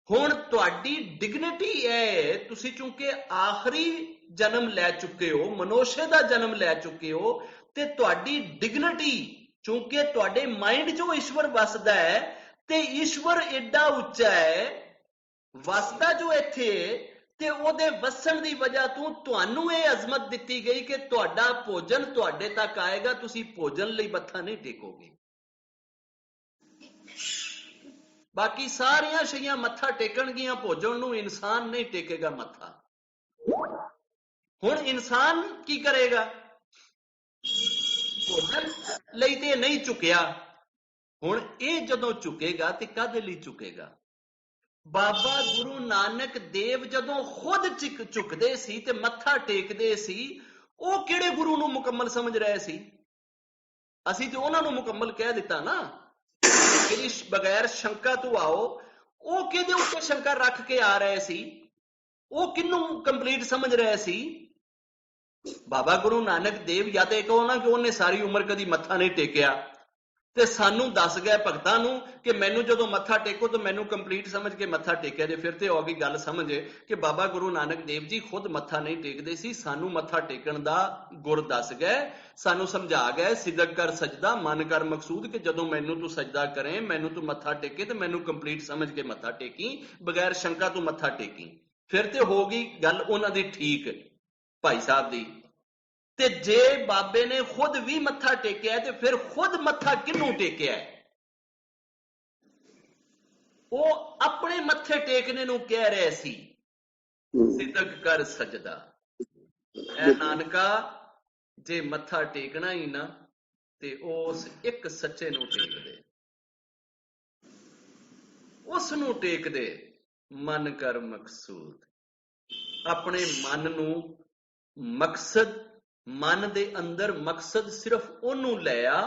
ਹੁਣ ਤੁਹਾਡੀ ਡਿਗਨਿਟੀ ਹੈ, ਤੁਸੀਂ ਚੂੰਕਿ ਆਖਰੀ ਜਨਮ ਲੈ ਚੁੱਕੇ ਹੋ, ਮਨੁੱਖ ਦਾ ਜਨਮ ਲੈ ਚੁੱਕੇ ਹੋ, ਤੇ ਤੁਹਾਡੀ ਡਿਗਨਿਟੀ, ਚੂੰਕਿ ਤੁਹਾਡੇ ਮਾਈਂਡ 'ਚੋਂ ਈਸ਼ਵਰ ਵਸਦਾ ਹੈ ਤੇ ਈਸ਼ਵਰ ਏਡਾ ਉੱਚਾ ਹੈ, ਵਸਦਾ ਜੋ ਇੱਥੇ, ਤੇ ਉਹਦੇ ਵਸਣ ਦੀ ਵਜ੍ਹਾ ਤੋਂ ਤੁਹਾਨੂੰ ਇਹ ਅਜ਼ਮਤ ਦਿੱਤੀ ਗਈ ਕਿ ਤੁਹਾਡਾ ਭੋਜਨ ਤੁਹਾਡੇ ਤੱਕ ਆਏਗਾ, ਤੁਸੀਂ ਭੋਜਨ ਲਈ ਮੱਥਾ ਨਹੀਂ ਟੇਕੋਗੇ। ਬਾਕੀ ਸਾਰੀਆਂ ਸ਼ਈਆਂ ਮੱਥਾ ਟੇਕਣਗੀਆਂ ਭੋਜਨ ਨੂੰ, ਇਨਸਾਨ ਨਹੀਂ ਟੇਕੇਗਾ ਮੱਥਾ। ਹੁਣ ਇਨਸਾਨ ਕੀ ਕਰੇਗਾ? ਭੋਜਨ ਲਈ ਤੇ ਨਹੀਂ ਝੁਕਿਆ। ਹੁਣ ਇਹ ਜਦੋਂ ਝੁਕੇਗਾ ਤੇ ਕਾਹਦੇ ਲਈ ਝੁਕੇਗਾ? ਬਾਬਾ ਗੁਰੂ ਨਾਨਕ ਦੇਵ ਜਦੋਂ ਖੁਦ ਝੁਕਦੇ ਸੀ ਤੇ ਮੱਥਾ ਟੇਕਦੇ ਸੀ, ਉਹ ਕਿਹੜੇ ਗੁਰੂ ਨੂੰ ਮੁਕੰਮਲ ਸਮਝ ਰਹੇ ਸੀ? ਅਸੀਂ ਤੇ ਉਹਨਾਂ ਨੂੰ ਮੁਕੰਮਲ ਕਹਿ ਦਿੱਤਾ ਨਾ, ਜਿਹੜੀ ਬਗੈਰ ਸ਼ੰਕਾ ਤੋਂ ਆਓ। ਉਹ ਕਿਹਦੇ ਉੱਤੇ ਸ਼ੰਕਾ ਰੱਖ ਕੇ ਆ ਰਹੇ ਸੀ? ਉਹ ਕਿਹਨੂੰ ਕੰਪਲੀਟ ਸਮਝ ਰਹੇ ਸੀ? ਬਾਬਾ ਗੁਰੂ ਨਾਨਕ ਦੇਵ। ਜਾਂ ਤੇ ਕਹੋ ਨਾ ਕਿ ਉਹਨੇ ਸਾਰੀ ਉਮਰ ਕਦੀ ਮੱਥਾ ਨਹੀਂ ਟੇਕਿਆ, ਤੇ ਸਾਨੂੰ ਦੱਸ ਗਏ ਭਗਤਾਂ ਨੂੰ ਕਿ ਮੈਨੂੰ ਜਦੋਂ ਮੱਥਾ ਟੇਕੋ ਤਾਂ ਮੈਨੂੰ ਕੰਪਲੀਟ ਸਮਝ ਕੇ ਮੱਥਾ ਟੇਕਿਆ ਜੇ। ਫਿਰ ਤੇ ਹੋ ਗਈ ਗੱਲ ਸਮਝ ਕਿ ਬਾਬਾ ਗੁਰੂ ਨਾਨਕ ਦੇਵ ਜੀ ਖੁਦ ਮੱਥਾ ਨਹੀਂ ਟੇਕਦੇ ਸੀ, ਸਾਨੂੰ ਮੱਥਾ ਟੇਕਣ ਦਾ ਗੁਰ ਦੱਸ ਗਏ, ਸਾਨੂੰ ਸਮਝਾ ਗਏ ਸਿਦਕ ਕਰ ਸਜਦਾ ਮਨ ਕਰ ਮਕਸੂਦ, ਕਿ ਜਦੋਂ ਮੈਨੂੰ ਤੂੰ ਸਜਦਾ ਕਰੇ, ਮੈਨੂੰ ਤੂੰ ਮੱਥਾ ਟੇਕੇ ਤੇ ਮੈਨੂੰ ਕੰਪਲੀਟ ਸਮਝ ਕੇ ਮੱਥਾ ਟੇਕੀ, ਬਗੈਰ ਸ਼ੰਕਾ ਤੂੰ ਮੱਥਾ ਟੇਕੀ। ਫਿਰ ਤੇ ਹੋ ਗਈ ਗੱਲ ਉਹਨਾਂ ਦੀ ਠੀਕ ਭਾਈ ਸਾਹਿਬ ਦੀ। ਤੇ ਜੇ ਬਾਬੇ ਨੇ ਖੁਦ ਵੀ ਮੱਥਾ ਟੇਕਿਆ ਤੇ ਫਿਰ ਖੁਦ ਮੱਥਾ ਕਿਹਨੂੰ ਟੇਕਿਆ? ਉਹ ਆਪਣੇ ਮੱਥੇ ਟੇਕਣੇ ਨੂੰ ਕਹਿ ਰਹੇ ਸੀ ਸਿਦਕ ਕਰ ਸਜਦਾ। ਐ ਨਾਨਕਾ ਜੇ ਮੱਥਾ ਟੇਕਣਾ ਹੀ ਨਾ ਤੇ ਉਸ ਇੱਕ ਸੱਚੇ ਨੂੰ ਟੇਕਦੇ, ਉਸ ਨੂੰ ਟੇਕਦੇ ਮਨ ਕਰ ਮਕਸੂਦ। ਆਪਣੇ ਮਨ ਨੂੰ ਮਕਸਦ, ਮਨ ਦੇ ਅੰਦਰ ਮਕਸਦ ਸਿਰਫ ਉਹਨੂੰ ਲੈ ਆ,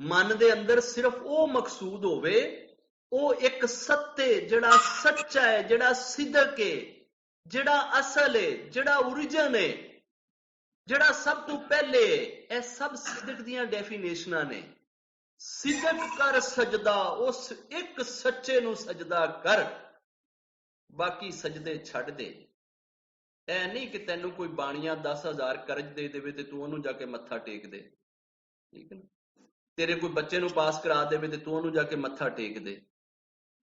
ਮਨ ਦੇ ਅੰਦਰ ਸਿਰਫ ਉਹ ਮਕਸੂਦ ਹੋਵੇ, ਉਹ ਇੱਕ ਸੱਤੇ ਜਿਹੜਾ ਸੱਚਾ ਹੈ, ਜਿਹੜਾ ਸਿਦਕ ਹੈ, ਜਿਹੜਾ ਅਸਲ ਹੈ, ਜਿਹੜਾ ਓਰੀਜਨ ਹੈ, ਜਿਹੜਾ ਸਭ ਤੋਂ ਪਹਿਲੇ। ਇਹ ਸਭ ਸਿਦਕ ਦੀਆਂ ਡੈਫੀਨੇਸ਼ਨਾਂ ਨੇ। ਸਿਦਕ ਕਰ ਸਜਦਾ, ਉਸ ਇੱਕ ਸੱਚੇ ਨੂੰ ਸਜਦਾ ਕਰ, ਬਾਕੀ ਸਜਦੇ ਛੱਡ ਦੇ। ਇਹ ਨਹੀਂ ਕਿ ਤੈਨੂੰ ਕੋਈ ਬਾਣੀਆਂ 10,000 ਕਰਜ਼ ਦੇ ਦੇਵੇ ਤੇ ਤੂੰ ਉਹਨੂੰ ਜਾ ਕੇ ਮੱਥਾ ਟੇਕ ਦੇ, ਠੀਕ ਹੈ ਨਾ? ਤੇਰੇ ਕੋਈ ਬੱਚੇ ਨੂੰ ਪਾਸ ਕਰਾ ਦੇਵੇ ਤੇ ਤੂੰ ਉਹਨੂੰ ਜਾ ਕੇ ਮੱਥਾ ਟੇਕ ਦੇ।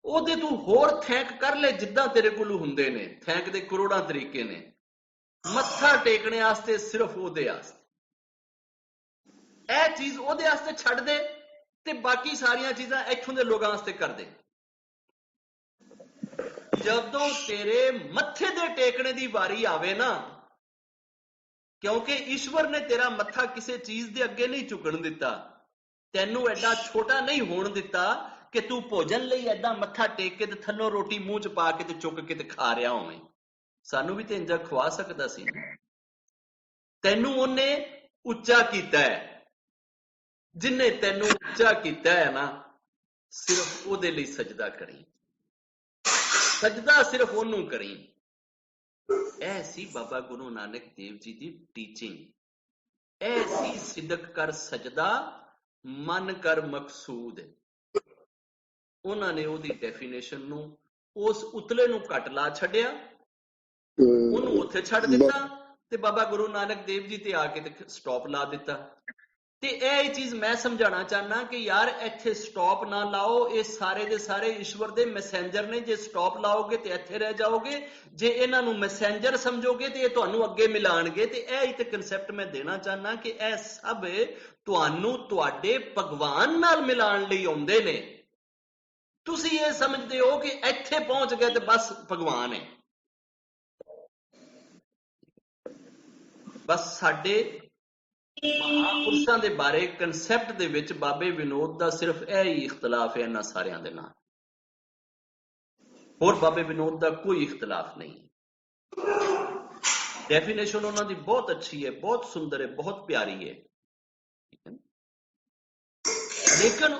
ਉਹਦੇ ਤੂੰ ਹੋਰ ਥੈਂਕ ਕਰ ਲੈ ਜਿੱਦਾਂ ਤੇਰੇ ਕੋਲ ਹੁੰਦੇ ਨੇ। ਥੈਂਕ ਦੇ ਕਰੋੜਾਂ ਤਰੀਕੇ ਨੇ। ਮੱਥਾ ਟੇਕਣੇ ਵਾਸਤੇ ਸਿਰਫ ਉਹਦੇ ਵਾਸਤੇ, ਇਹ ਚੀਜ਼ ਉਹਦੇ ਵਾਸਤੇ ਛੱਡ ਦੇ ਤੇ ਬਾਕੀ ਸਾਰੀਆਂ ਚੀਜ਼ਾਂ ਇੱਥੋਂ ਦੇ ਲੋਕਾਂ ਵਾਸਤੇ ਕਰ ਦੇ। ਜਦੋਂ ਤੇਰੇ ਮੱਥੇ ਦੇ ਟੇਕਣੇ ਦੀ ਵਾਰੀ ਆਵੇ ਨਾ, ਕਿਉਂਕਿ ਈਸ਼ਵਰ ਨੇ ਤੇਰਾ ਮੱਥਾ ਕਿਸੇ ਚੀਜ਼ ਦੇ ਅੱਗੇ ਨਹੀਂ ਝੁਕਣ ਦਿੱਤਾ, ਤੈਨੂੰ ਐਡਾ ਛੋਟਾ ਨਹੀਂ ਹੋਣ ਦਿੱਤਾ ਕਿ ਤੂੰ ਭੋਜਨ ਲਈ ਐਡਾ ਮੱਥਾ ਟੇਕ ਕੇ ਤੇ ਥੱਲੋਂ ਰੋਟੀ ਮੂੰਹ ਚ ਪਾ ਕੇ ਤੇ ਚੁੱਕ ਕੇ ਤੇ ਖਾ ਰਿਹਾ ਹੋਵੇਂ। ਸਾਨੂੰ ਵੀ ਤੇ ਇੰਜਾ ਖਵਾ ਸਕਦਾ ਸੀ। ਤੈਨੂੰ ਉਹਨੇ ਉੱਚਾ ਕੀਤਾ ਹੈ, ਜਿੰਨੇ ਤੈਨੂੰ ਉੱਚਾ ਕੀਤਾ ਹੈ ਨਾ, ਸਿਰਫ ਉਹਦੇ ਲਈ ਸਜਦਾ ਕਰੀ, ਸਜਦਾ ਸਿਰਫ ਉਹਨੂੰ ਕਰੀ। ਇਹ ਸੀ ਬਾਬਾ ਗੁਰੂ ਨਾਨਕ ਦੇਵ ਜੀ ਦੀ ਟੀਚਿੰਗ। ਇਹ ਸੀ ਸਿਦਕ ਕਰ ਸਜਦਾ ਮਨ ਕਰ ਮਕਸੂਦ। ਉਹਨਾਂ ਨੇ ਉਹਦੀ ਡੈਫੀਨੇਸ਼ਨ ਨੂੰ, ਉਸ ਉਤਲੇ ਨੂੰ ਘੱਟ ਲਾ ਛੱਡਿਆ, ਉਹਨੂੰ ਉੱਥੇ ਛੱਡ ਦਿੱਤਾ ਤੇ ਬਾਬਾ ਗੁਰੂ ਨਾਨਕ ਦੇਵ ਜੀ ਤੇ ਆ ਕੇ ਤੇ ਸਟਾਪ ਲਾ ਦਿੱਤਾ। ਤੇ ਇਹ ਚੀਜ਼ ਮੈਂ ਸਮਝਾਉਣਾ ਚਾਹਨਾ ਕਿ ਯਾਰ ਇੱਥੇ ਸਟਾਪ ਨਾ ਲਾਓ। ਇਹ ਸਾਰੇ ਦੇ ਸਾਰੇ ਈਸ਼ਵਰ ਦੇ ਮੈਸੇਂਜਰ ਨੇ। ਜੇ ਸਟਾਪ ਲਾਓਗੇ ਤੇ ਇੱਥੇ ਰਹਿ ਜਾਓਗੇ, ਜੇ ਇਹਨਾਂ ਨੂੰ ਮੈਸੇਂਜਰ ਸਮਝੋਗੇ ਤੇ ਇਹ ਤੁਹਾਨੂੰ ਅੱਗੇ ਮਿਲਾਣਗੇ। ਤੇ ਇਹ ਹੀ ਤੇ ਕਨਸੈਪਟ ਮੈਂ ਦੇਣਾ ਚਾਹਨਾ ਕਿ ਇਹ ਸਭ ਤੁਹਾਨੂੰ ਤੁਹਾਡੇ ਭਗਵਾਨ ਨਾਲ ਮਿਲਾਉਣ ਲਈ ਆਉਂਦੇ ਨੇ। ਤੁਸੀਂ ਇਹ ਸਮਝਦੇ ਹੋ ਕਿ ਇੱਥੇ ਪਹੁੰਚ ਗਏ ਤੇ ਬਸ ਭਗਵਾਨ ਹੈ। ਬਸ ਸਾਡੇ ਮਹਾਂਪੁਰਸ਼ਾਂ ਦੇ ਬਾਰੇ ਕਨਸੈਪਟ ਦੇ ਵਿੱਚ ਬਾਬੇ ਵਿਨੋਦ ਦਾ ਸਿਰਫ ਇਹ ਹੀ ਇਖਤਲਾਫ ਹੈ ਇਹਨਾਂ ਸਾਰਿਆਂ ਦੇ ਨਾਲ। ਹੋਰ ਬਾਬੇ ਵਿਨੋਦ ਦਾ ਕੋਈ ਇਖਤਲਾਫ ਨਹੀਂ। ਡੈਫੀਨੇਸ਼ਨ ਉਹਨਾਂ ਦੀ ਬਹੁਤ ਅੱਛੀ ਹੈ, ਬਹੁਤ ਸੁੰਦਰ ਹੈ, ਬਹੁਤ ਪਿਆਰੀ ਹੈ। ਲੇਕਿਨ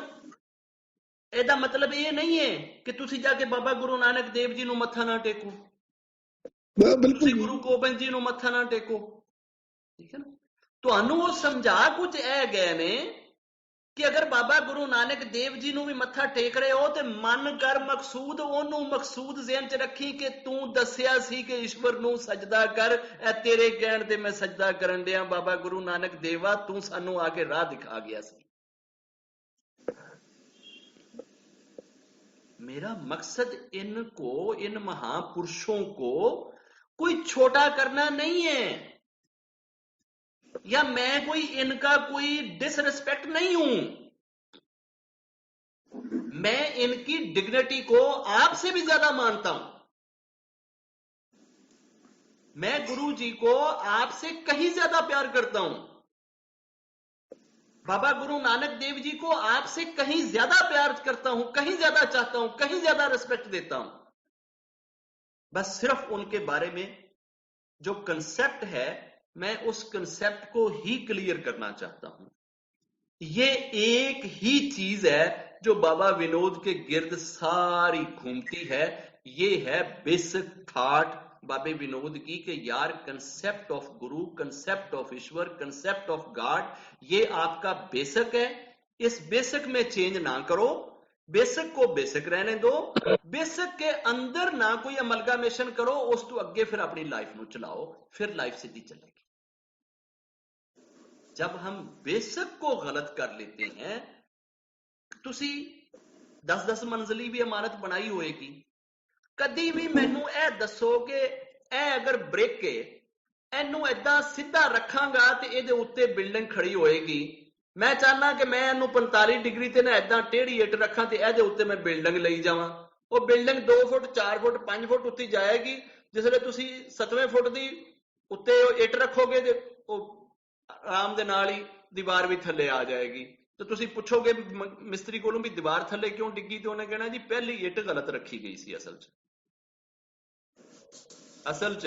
ਇਹਦਾ ਮਤਲਬ ਇਹ ਨਹੀਂ ਹੈ ਕਿ ਤੁਸੀਂ ਜਾ ਕੇ ਬਾਬਾ ਗੁਰੂ ਨਾਨਕ ਦੇਵ ਜੀ ਨੂੰ ਮੱਥਾ ਨਾ ਟੇਕੋ, ਤੁਸੀਂ ਗੁਰੂ ਗੋਬਿੰਦ ਜੀ ਨੂੰ ਮੱਥਾ ਨਾ ਟੇਕੋ, ਠੀਕ ਹੈ ਨਾ? ਤੁਹਾਨੂੰ ਉਹ ਸਮਝਾ ਕੁਝ ਇਹ ਗਏ ਨੇ ਕਿ ਅਗਰ ਬਾਬਾ ਗੁਰੂ ਨਾਨਕ ਦੇਵ ਜੀ ਨੂੰ ਵੀ ਮੱਥਾ ਟੇਕ ਰਹੇ ਹੋ ਤੇ ਮਨ ਕਰ ਮਕਸੂਦ, ਉਹਨੂੰ ਮਕਸੂਦ ਜ਼ਿਹਨ 'ਚ ਰੱਖੀ ਕਿ ਤੂੰ ਦੱਸਿਆ ਸੀ ਕਿ ਈਸ਼ਵਰ ਨੂੰ ਸਜਦਾ ਕਰ, ਇਹ ਤੇਰੇ ਕਹਿਣ ਤੇ ਮੈਂ ਸਜਦਾ ਕਰਨ ਡਿਆ। ਬਾਬਾ ਗੁਰੂ ਨਾਨਕ ਦੇਵਾ, ਤੂੰ ਸਾਨੂੰ ਆ ਕੇ ਰਾਹ ਦਿਖਾ ਗਿਆ ਸੀ। मेरा मकसद इनको, इन महापुरुषों को कोई छोटा करना नहीं है, या मैं कोई इनका कोई डिसरिस्पेक्ट नहीं हूं। मैं इनकी डिग्निटी को आपसे भी ज्यादा मानता हूं। मैं गुरु जी को आपसे कहीं ज्यादा प्यार करता हूं। बाबा गुरु नानक देव जी को आपसे कहीं ज्यादा प्यार करता हूं, कहीं ज्यादा चाहता हूं, कहीं ज्यादा रिस्पेक्ट देता हूं। बस सिर्फ उनके बारे में जो कंसेप्ट है, मैं उस कंसेप्ट को ही क्लियर करना चाहता हूं। ये एक ही चीज है जो बाबा विनोद के गिर्द सारी घूमती है। ये है बेसिक थॉट बाबे विनोद की कि यार concept of Guru, concept of Ishwar, concept of God, ये आपका बेसिक है। इस बेसिक में चेंज ना करो, बेसिक को बेसिक रहने दो, बेसिक के अंदर ना कोई अमलगामेशन करो, उस तो अगे फिर अपनी लाइफ ਨੂੰ चलाओ, फिर लाइफ सीधी चलेगी। जब हम बेसिक को गलत कर लेते हैं, तुसी 10-10 मंजिली भी इमारत बनाई होएगी, कदी भी मैनू ए दसो कि ए अगर ब्रिक है, एनू ऐदां सीधा रखांगा ते इहदे उत्ते बिल्डिंग खड़ी होएगी। मैं चाहना कि मैं इनू 45 डिग्री ते ना ऐदां टेढ़ी इट रखां ते इहदे उत्ते मैं बिल्डिंग लई जावां। वो बिल्डिंग 2 फुट 4 फुट 5 फुट उत्ती जाएगी। जिसले तुसी 7वें फुट दी उत्ते इट रखोगे ते आराम दे नाल ही दीवार भी थल्ले आ जाएगी। तो तुसी पुछोगे मिस्त्री कोलों भी दीवार थल्ले क्यों डिग्गी, तो उन्हें कहना जी पहली इट गलत रखी गई सी। असल च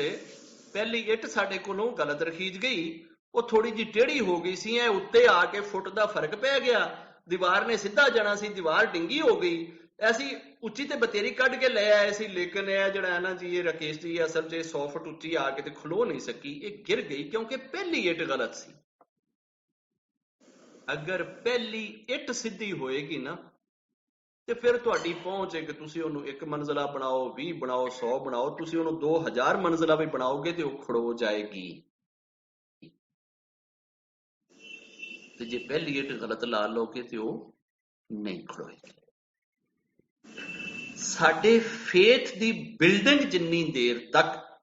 पहली इट साडे कोलों गलत रखीज गई, वो थोड़ी जी टेढ़ी हो गई सी, उत्ते आके फुट का फर्क पै गया, दीवार ने सीधा जाना सी, दीवार डिंगी हो गई। ऐसी उच्ची ते बतेरी कढ़ के ले आए सी, लेकिन यह जड़ा है ना जी, ये राकेश जी असल च 100 फुट उच्ची आके ते खलो नहीं सकी, ये गिर गई क्योंकि पहली इट गलत सी। अगर पहली इट सीधी होएगी ना, तो फिर तुहाडी पहुंच है कि तुसी उहनूं 1 मंजिला बनाओ, 20 बनाओ, 100 बनाओ, तुसी उहनूं 2000 मंजिला भी बनाओगे तो वो खड़ो जाएगी। तो जे पहली इट गलत ला लोगे तो वो नहीं खड़ोएगी। साडे फेथ दी बिल्डिंग जिन्नी देर तक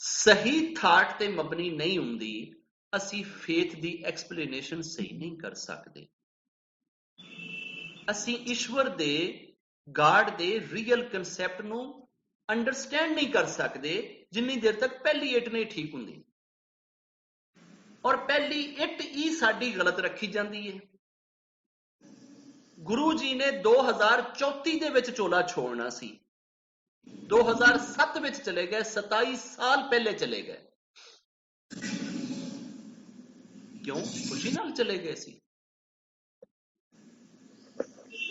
सही थाट ते मबनी नहीं हुंदी, असी फेथ दी एक्सप्लेनेशन सही नहीं कर सकते। असी ईश्वर दे, गॉड दे रियल कंसैप्ट नूं अंडरस्टैंड नहीं कर सकते जिन्नी देर तक पहली इट नहीं ठीक हुंदी। और पहली इट ही साडी गलत रखी जाती है। गुरु जी ने 2034 दे विच चोला छोड़ना सी, 2007 विच चले गए, 27 साल पहले चले गए। क्यों? खुशी नाल चले गए सी।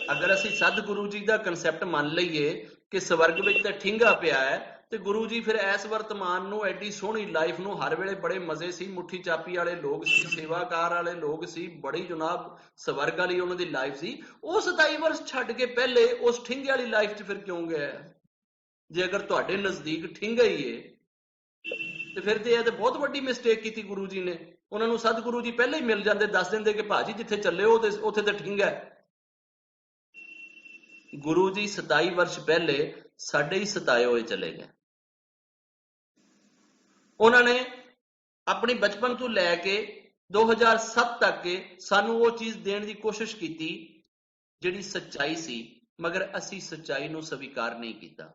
अगर असी सदगुरु जी का कंसैप्ट मान लीए कि स्वर्ग विच तां ठिंगा पिया है, तो गुरु जी फिर इस वर्तमान नूं एडी सोहनी लाइफ नूं हर वेले बड़े मजे सी, मुट्ठी चापी वाले लोग सी, सेवाकार वाले लोग सी, बड़ी जनाब स्वर्ग वाली उन्हां दी लाइफ सी। वो 27 वर्ष छड्ड के पहले उस ठिंगे वाली लाइफ च फिर क्यों गया? जे अगर तुहाडे नजदीक ठिंगा ही है तो फिर तो यह बहुत वड्डी मिसटेक की गुरु जी ने। उन्होंने सतगुरु जी पहले ही मिल जाते, दस देंदे कि भाजी जिथे चले हो उत्थे तो ठिंगा है। गुरु जी 27 वर्ष पहले साडे ही सताए हुए चले गए। उन्होंने अपनी बचपन तो लैके 2007 तक के सानू वो चीज देने की कोशिश की जिहड़ी सच्चाई सी, मगर असी सच्चाई नूं स्वीकार नहीं किया।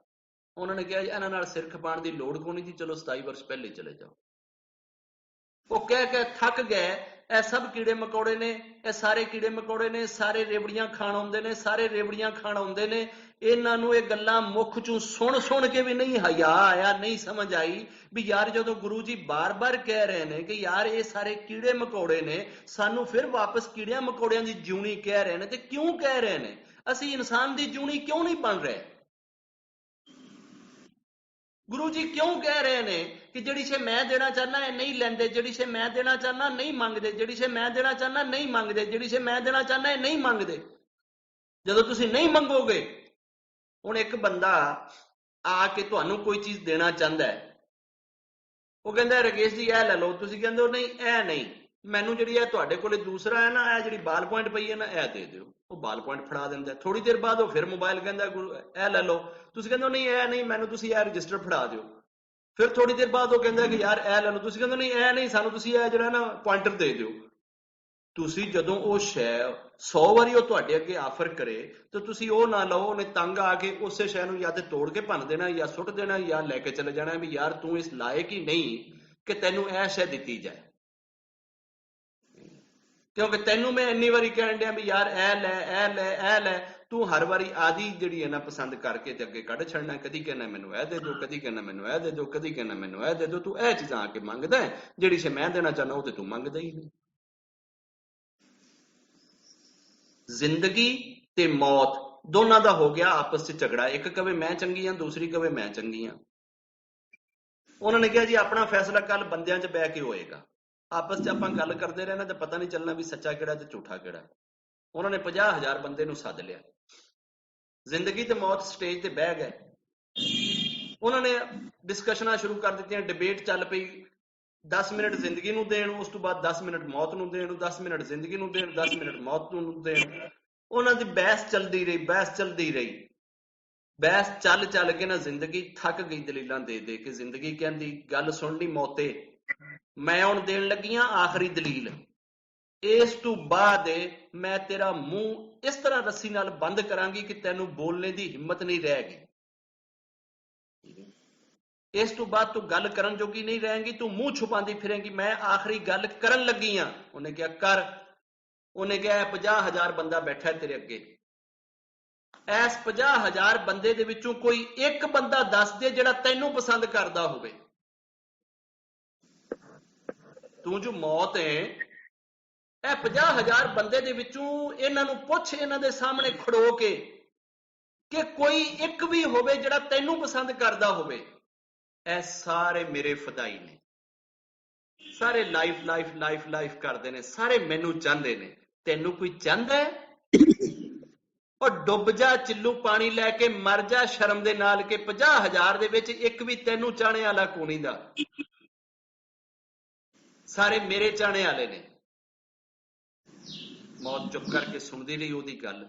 उन्होंने कहा इन्हां नाल सिर खपाण की लोड़ कोई नहीं थी, चलो 27 वर्ष पहले चले जाओ। वो कह के थक गए, ए सब कीड़े मकौड़े ने, ए सारे कीड़े मकौड़े ने, सारे रेवड़ियां खाण आउंदे ने, सारे रेवड़ियां खाण आउंदे ने। इन्हां नूं इह गल्लां मुख चों सुन के भी नहीं हया आया, नहीं समझ आई भी यार जदों गुरु जी बार बार कह रहे हैं कि यार ये सारे कीड़े मकौड़े ने, सानू फिर वापस कीड़ियां मकौड़ियां की जीवनी कह रहे हैं, तो क्यों कह रहे हैं? असी इंसान की जीवनी क्यों नहीं बन रहे? गुरु जी क्यों कह रहे हैं कि जिहड़ी शे मैं देना चाहना है नहीं लैंदे, जिहड़ी शे मैं देना चाहना नहीं मंगदे, जिहड़ी शे मैं देना चाहना नहीं मंगदे, जिहड़ी शे मैं देना चाहना है नहीं मंगदे। जदों तुसीं नहीं मंगोगे, हुण एक बंदा आके तुहानूं कोई चीज देना चाहता है, वो कहता है राकेश जी ए ले लो, तुसीं कहंदे हो नहीं ए नहीं, मैनूं जिहड़ी है तुहाडे कोले दूसरा है ना, ए जिहड़ी बाल पॉइंट पई है ना ए दे दिओ। वो बाल पॉइंट फड़ा दिंदा है। थोड़ी देर बाद वो फिर मोबाइल कहंदा ए ले लो, तुसीं कहंदे हो नहीं ए नहीं, मैनूं तुसीं ए रजिस्टर फड़ा दिओ। फिर थोड़ी देर बाद वो कहंदा कि यार ए ले लो, तुसीं कहंदे नहीं ए नहीं, सानूं तुसीं ए जिहड़ा ना पॉइंटर दे दिओ। तुसीं जदों वो शै 100 वारी वो तुहाडे अगे आफर करे तो तुसीं वो ना लो, उन्हें तंग आके उस शै नूं या ते तोड़ के भन देना, या सुट देना, या लैके चले जाना भी यार तू इस लायक ही नहीं कि तैनूं ए शै दित्ती जाए, क्योंकि तैनूं मैं इन्नी वारी कहण दिया भी यार ए लै ए लै ए लै, तू हर वारी आदि जिहड़ी है ना पसंद करके ते अगे कढ छड़ना। कदी कहना मैनूं ए दे दो, कदी कहना मैनूं ए दे दो, कदी कहना मैनूं ए दे दो। तू ए चीज़ां आके मंगदा है, जिहड़ी शै मैं देना चाहना वो ते तू मंगदा ही नहीं। जिंदगी ते मौत दोनों का हो गया आपस च झगड़ा, एक कवे मैं चंगी हाँ, दूसरी कवे मैं चंगी हाँ। उन्होंने कहा जी अपना फैसला कल बंदियां च बह के होएगा, आपस च आपां गल करते रहना तो पता नहीं चलना भी सच्चा किहड़ा ते झूठा किहड़ा। ਉਹਨਾਂ ਨੇ 50,000 ਬੰਦੇ ਨੂੰ ਸੱਦ ਲਿਆ। ਜ਼ਿੰਦਗੀ ਤੇ ਮੌਤ ਸਟੇਜ ਤੇ ਬਹਿ ਗਏ। ਉਹਨਾਂ ਨੇ ਡਿਸਕਸ਼ਨਾਂ ਸ਼ੁਰੂ ਕਰ ਦਿੱਤੀਆਂ, ਡਿਬੇਟ ਚੱਲ ਪਈ। 10 ਮਿੰਟ ਜ਼ਿੰਦਗੀ ਨੂੰ ਦੇਣ, ਉਸ ਤੋਂ ਬਾਅਦ 10 ਮਿੰਟ ਮੌਤ ਨੂੰ ਦੇਣ, 10 ਮਿੰਟ ਜ਼ਿੰਦਗੀ ਨੂੰ ਦੇਣ, 10 ਮਿੰਟ ਮੌਤ ਨੂੰ ਦੇਣ। ਉਹਨਾਂ ਦੀ ਬਹਿਸ ਚੱਲਦੀ ਰਹੀ, ਬਹਿਸ ਚੱਲਦੀ ਰਹੀ। ਬਹਿਸ ਚੱਲ ਚੱਲ ਕੇ ਨਾ ਜ਼ਿੰਦਗੀ ਥੱਕ ਗਈ ਦਲੀਲਾਂ ਦੇ ਦੇ ਕੇ। ਜ਼ਿੰਦਗੀ ਕਹਿੰਦੀ ਗੱਲ ਸੁਣ ਲਈ ਮੌਤੇ, ਮੈਂ ਹੁਣ ਦੇਣ ਲੱਗੀ ਹਾਂ ਆਖਰੀ ਦਲੀਲ। ਇਸ ਤੋਂ ਬਾਅਦ ਮੈਂ ਤੇਰਾ ਮੂੰਹ ਇਸ ਤਰ੍ਹਾਂ ਰੱਸੀ ਨਾਲ ਬੰਦ ਕਰਾਂਗੀ ਕਿ ਤੈਨੂੰ ਬੋਲਣੇ ਦੀ ਹਿੰਮਤ ਨਹੀਂ ਰਹੇਗੀ। ਇਸ ਤੋਂ ਬਾਅਦ ਤੂੰ ਗੱਲ ਕਰਨ ਜੋਗੀ ਨਹੀਂ ਰਹੇਗੀ, ਤੂੰ ਮੂੰਹ ਛੁਪਾਉਂਦੀ ਫਿਰੇਂਗੀ। ਮੈਂ ਆਖਰੀ ਗੱਲ ਕਰਨ ਲੱਗੀ ਹਾਂ। ਉਹਨੇ ਕਿਹਾ ਕਰ। ਉਹਨੇ ਕਿਹਾ 50,000 ਬੰਦਾ ਬੈਠਾ ਤੇਰੇ ਅੱਗੇ, ਇਸ 50,000 ਬੰਦੇ ਦੇ ਵਿੱਚੋਂ ਕੋਈ ਇੱਕ ਬੰਦਾ ਦੱਸ ਦੇ ਜਿਹੜਾ ਤੈਨੂੰ ਪਸੰਦ ਕਰਦਾ ਹੋਵੇ। ਤੂੰ ਜੋ ਮੌਤ ਹੈ, ਇਹ 50,000 ਬੰਦੇ ਦੇ ਵਿੱਚੋਂ ਇਹਨਾਂ ਨੂੰ ਪੁੱਛ, ਇਹਨਾਂ ਦੇ ਸਾਹਮਣੇ ਖੜੋ ਕੇ, ਕਿ ਕੋਈ ਇੱਕ ਵੀ ਹੋਵੇ ਜਿਹੜਾ ਤੈਨੂੰ ਪਸੰਦ ਕਰਦਾ ਹੋਵੇ। ਇਹ ਸਾਰੇ ਮੇਰੇ ਫਦਾਈ ਨੇ, ਸਾਰੇ ਲਾਈਫ ਲਾਈਫ ਲਾਈਫ ਲਾਈਫ ਕਰਦੇ ਨੇ, ਸਾਰੇ ਮੈਨੂੰ ਚਾਹੁੰਦੇ ਨੇ। ਤੈਨੂੰ ਕੋਈ ਚਾਹੁੰਦਾ ਹੈ? ਉਹ ਡੁੱਬ ਜਾ ਚਿੱਲੂ ਪਾਣੀ ਲੈ ਕੇ, ਮਰ ਜਾ ਸ਼ਰਮ ਦੇ ਨਾਲ ਕਿ 50,000 ਦੇ ਵਿੱਚ ਇੱਕ ਵੀ ਤੈਨੂੰ ਚਾਹਣੇ ਵਾਲਾ ਕੋਣੀ ਦਾ। ਸਾਰੇ ਮੇਰੇ ਚਾਹਣੇ ਵਾਲੇ ਨੇ। ਮੌਤ ਚੁੱਪ ਕਰਕੇ ਸੁਣਦੀ ਰਹੀ ਉਹਦੀ ਗੱਲ।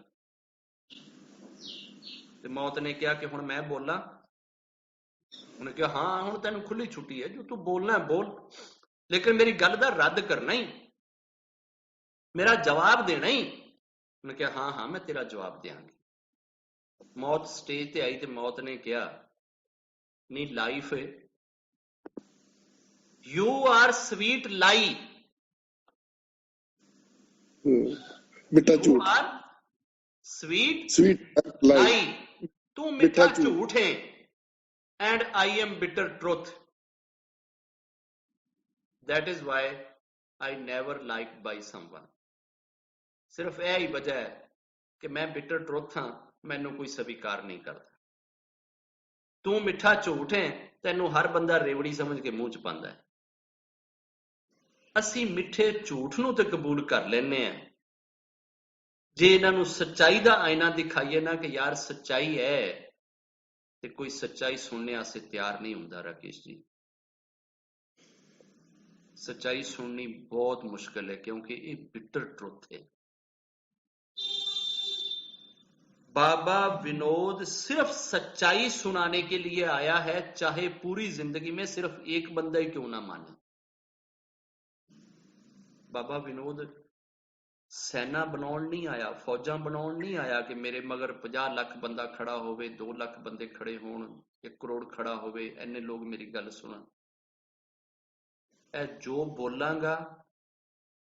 ਤੇ ਮੌਤ ਨੇ ਕਿਹਾ ਕਿ ਹੁਣ ਮੈਂ ਬੋਲਾਂ? ਉਹਨੇ ਕਿਹਾ ਹਾਂ, ਹੁਣ ਤੈਨੂੰ ਖੁੱਲੀ ਛੁੱਟੀ ਹੈ, ਜੋ ਤੂੰ ਬੋਲਣਾ ਬੋਲ, ਲੇਕਿਨ ਮੇਰੀ ਗੱਲ ਦਾ ਰੱਦ ਕਰਨਾ ਹੀ, ਮੇਰਾ ਜਵਾਬ ਦੇਣਾ ਹੀ। ਉਹਨੇ ਕਿਹਾ ਹਾਂ ਹਾਂ ਮੈਂ ਤੇਰਾ ਜਵਾਬ ਦਿਆਂਗੀ। ਮੌਤ ਸਟੇਜ ਤੇ ਆਈ ਤੇ ਮੌਤ ਨੇ ਕਿਹਾ ਨਹੀਂ, ਲਾਈਫ ਹੈ, ਯੂ ਆਰ ਸਵੀਟ ਲਾਈ, ਮਿੱਠਾ ਝੂਠ, ਯੂ ਆਰ ਸਵੀਟ ਲਾਈ, ਤੂੰ ਮਿੱਠਾ ਝੂਠ ਹੈ, and I am bitter truth. That is why I never liked by someone. ਸਿਰਫ ਇਹ ਹੀ ਵਜ੍ਹਾ ਹੈ ਕਿ ਮੈਂ bitter truth ਹਾਂ, ਮੈਨੂੰ ਕੋਈ ਸਵੀਕਾਰ ਨਹੀਂ ਕਰਦਾ। ਤੂੰ ਮਿੱਠਾ ਝੂਠ ਹੈ, ਤੈਨੂੰ ਹਰ ਬੰਦਾ ਰੇਵੜੀ ਸਮਝ ਕੇ ਮੂੰਹ ਚ ਪਾਉਂਦਾ ਹੈ। ਅਸੀਂ ਮਿੱਠੇ ਝੂਠ ਨੂੰ ਤੇ ਕਬੂਲ ਕਰ ਲੈਂਦੇ ਹਾਂ। ਜੇ ਇਹਨਾਂ ਨੂੰ ਸੱਚਾਈ ਦਾ ਆਇਨਾ ਦਿਖਾਈਏ ਨਾ ਕਿ ਯਾਰ ਸੱਚਾਈ ਹੈ, ਤੇ ਕੋਈ ਸੱਚਾਈ ਸੁਣਨੇ ਵਾਸਤੇ ਤਿਆਰ ਨਹੀਂ ਹੁੰਦਾ। ਰਾਕੇਸ਼ ਜੀ, ਸੱਚਾਈ ਸੁਣਨੀ ਬਹੁਤ ਮੁਸ਼ਕਿਲ ਹੈ, ਕਿਉਂਕਿ ਇਹ ਬਿਟਰ ਟਰੁਥ ਹੈ। बाबा विनोद सिर्फ सच्चाई सुनाने के लिए आया है, चाहे पूरी जिंदगी में सिर्फ एक बंदा ही क्यों ना माने। बाबा विनोद सेना बनाउण नहीं आया, फौजां बनाउण नहीं आया कि मेरे मगर 50 लाख बंदा खड़ा होवे, 2 लाख बंदे खड़े होण, 1 करोड़ खड़ा होवे, इन्ने लोग मेरी गल सुनन। ऐ जो बोलांगा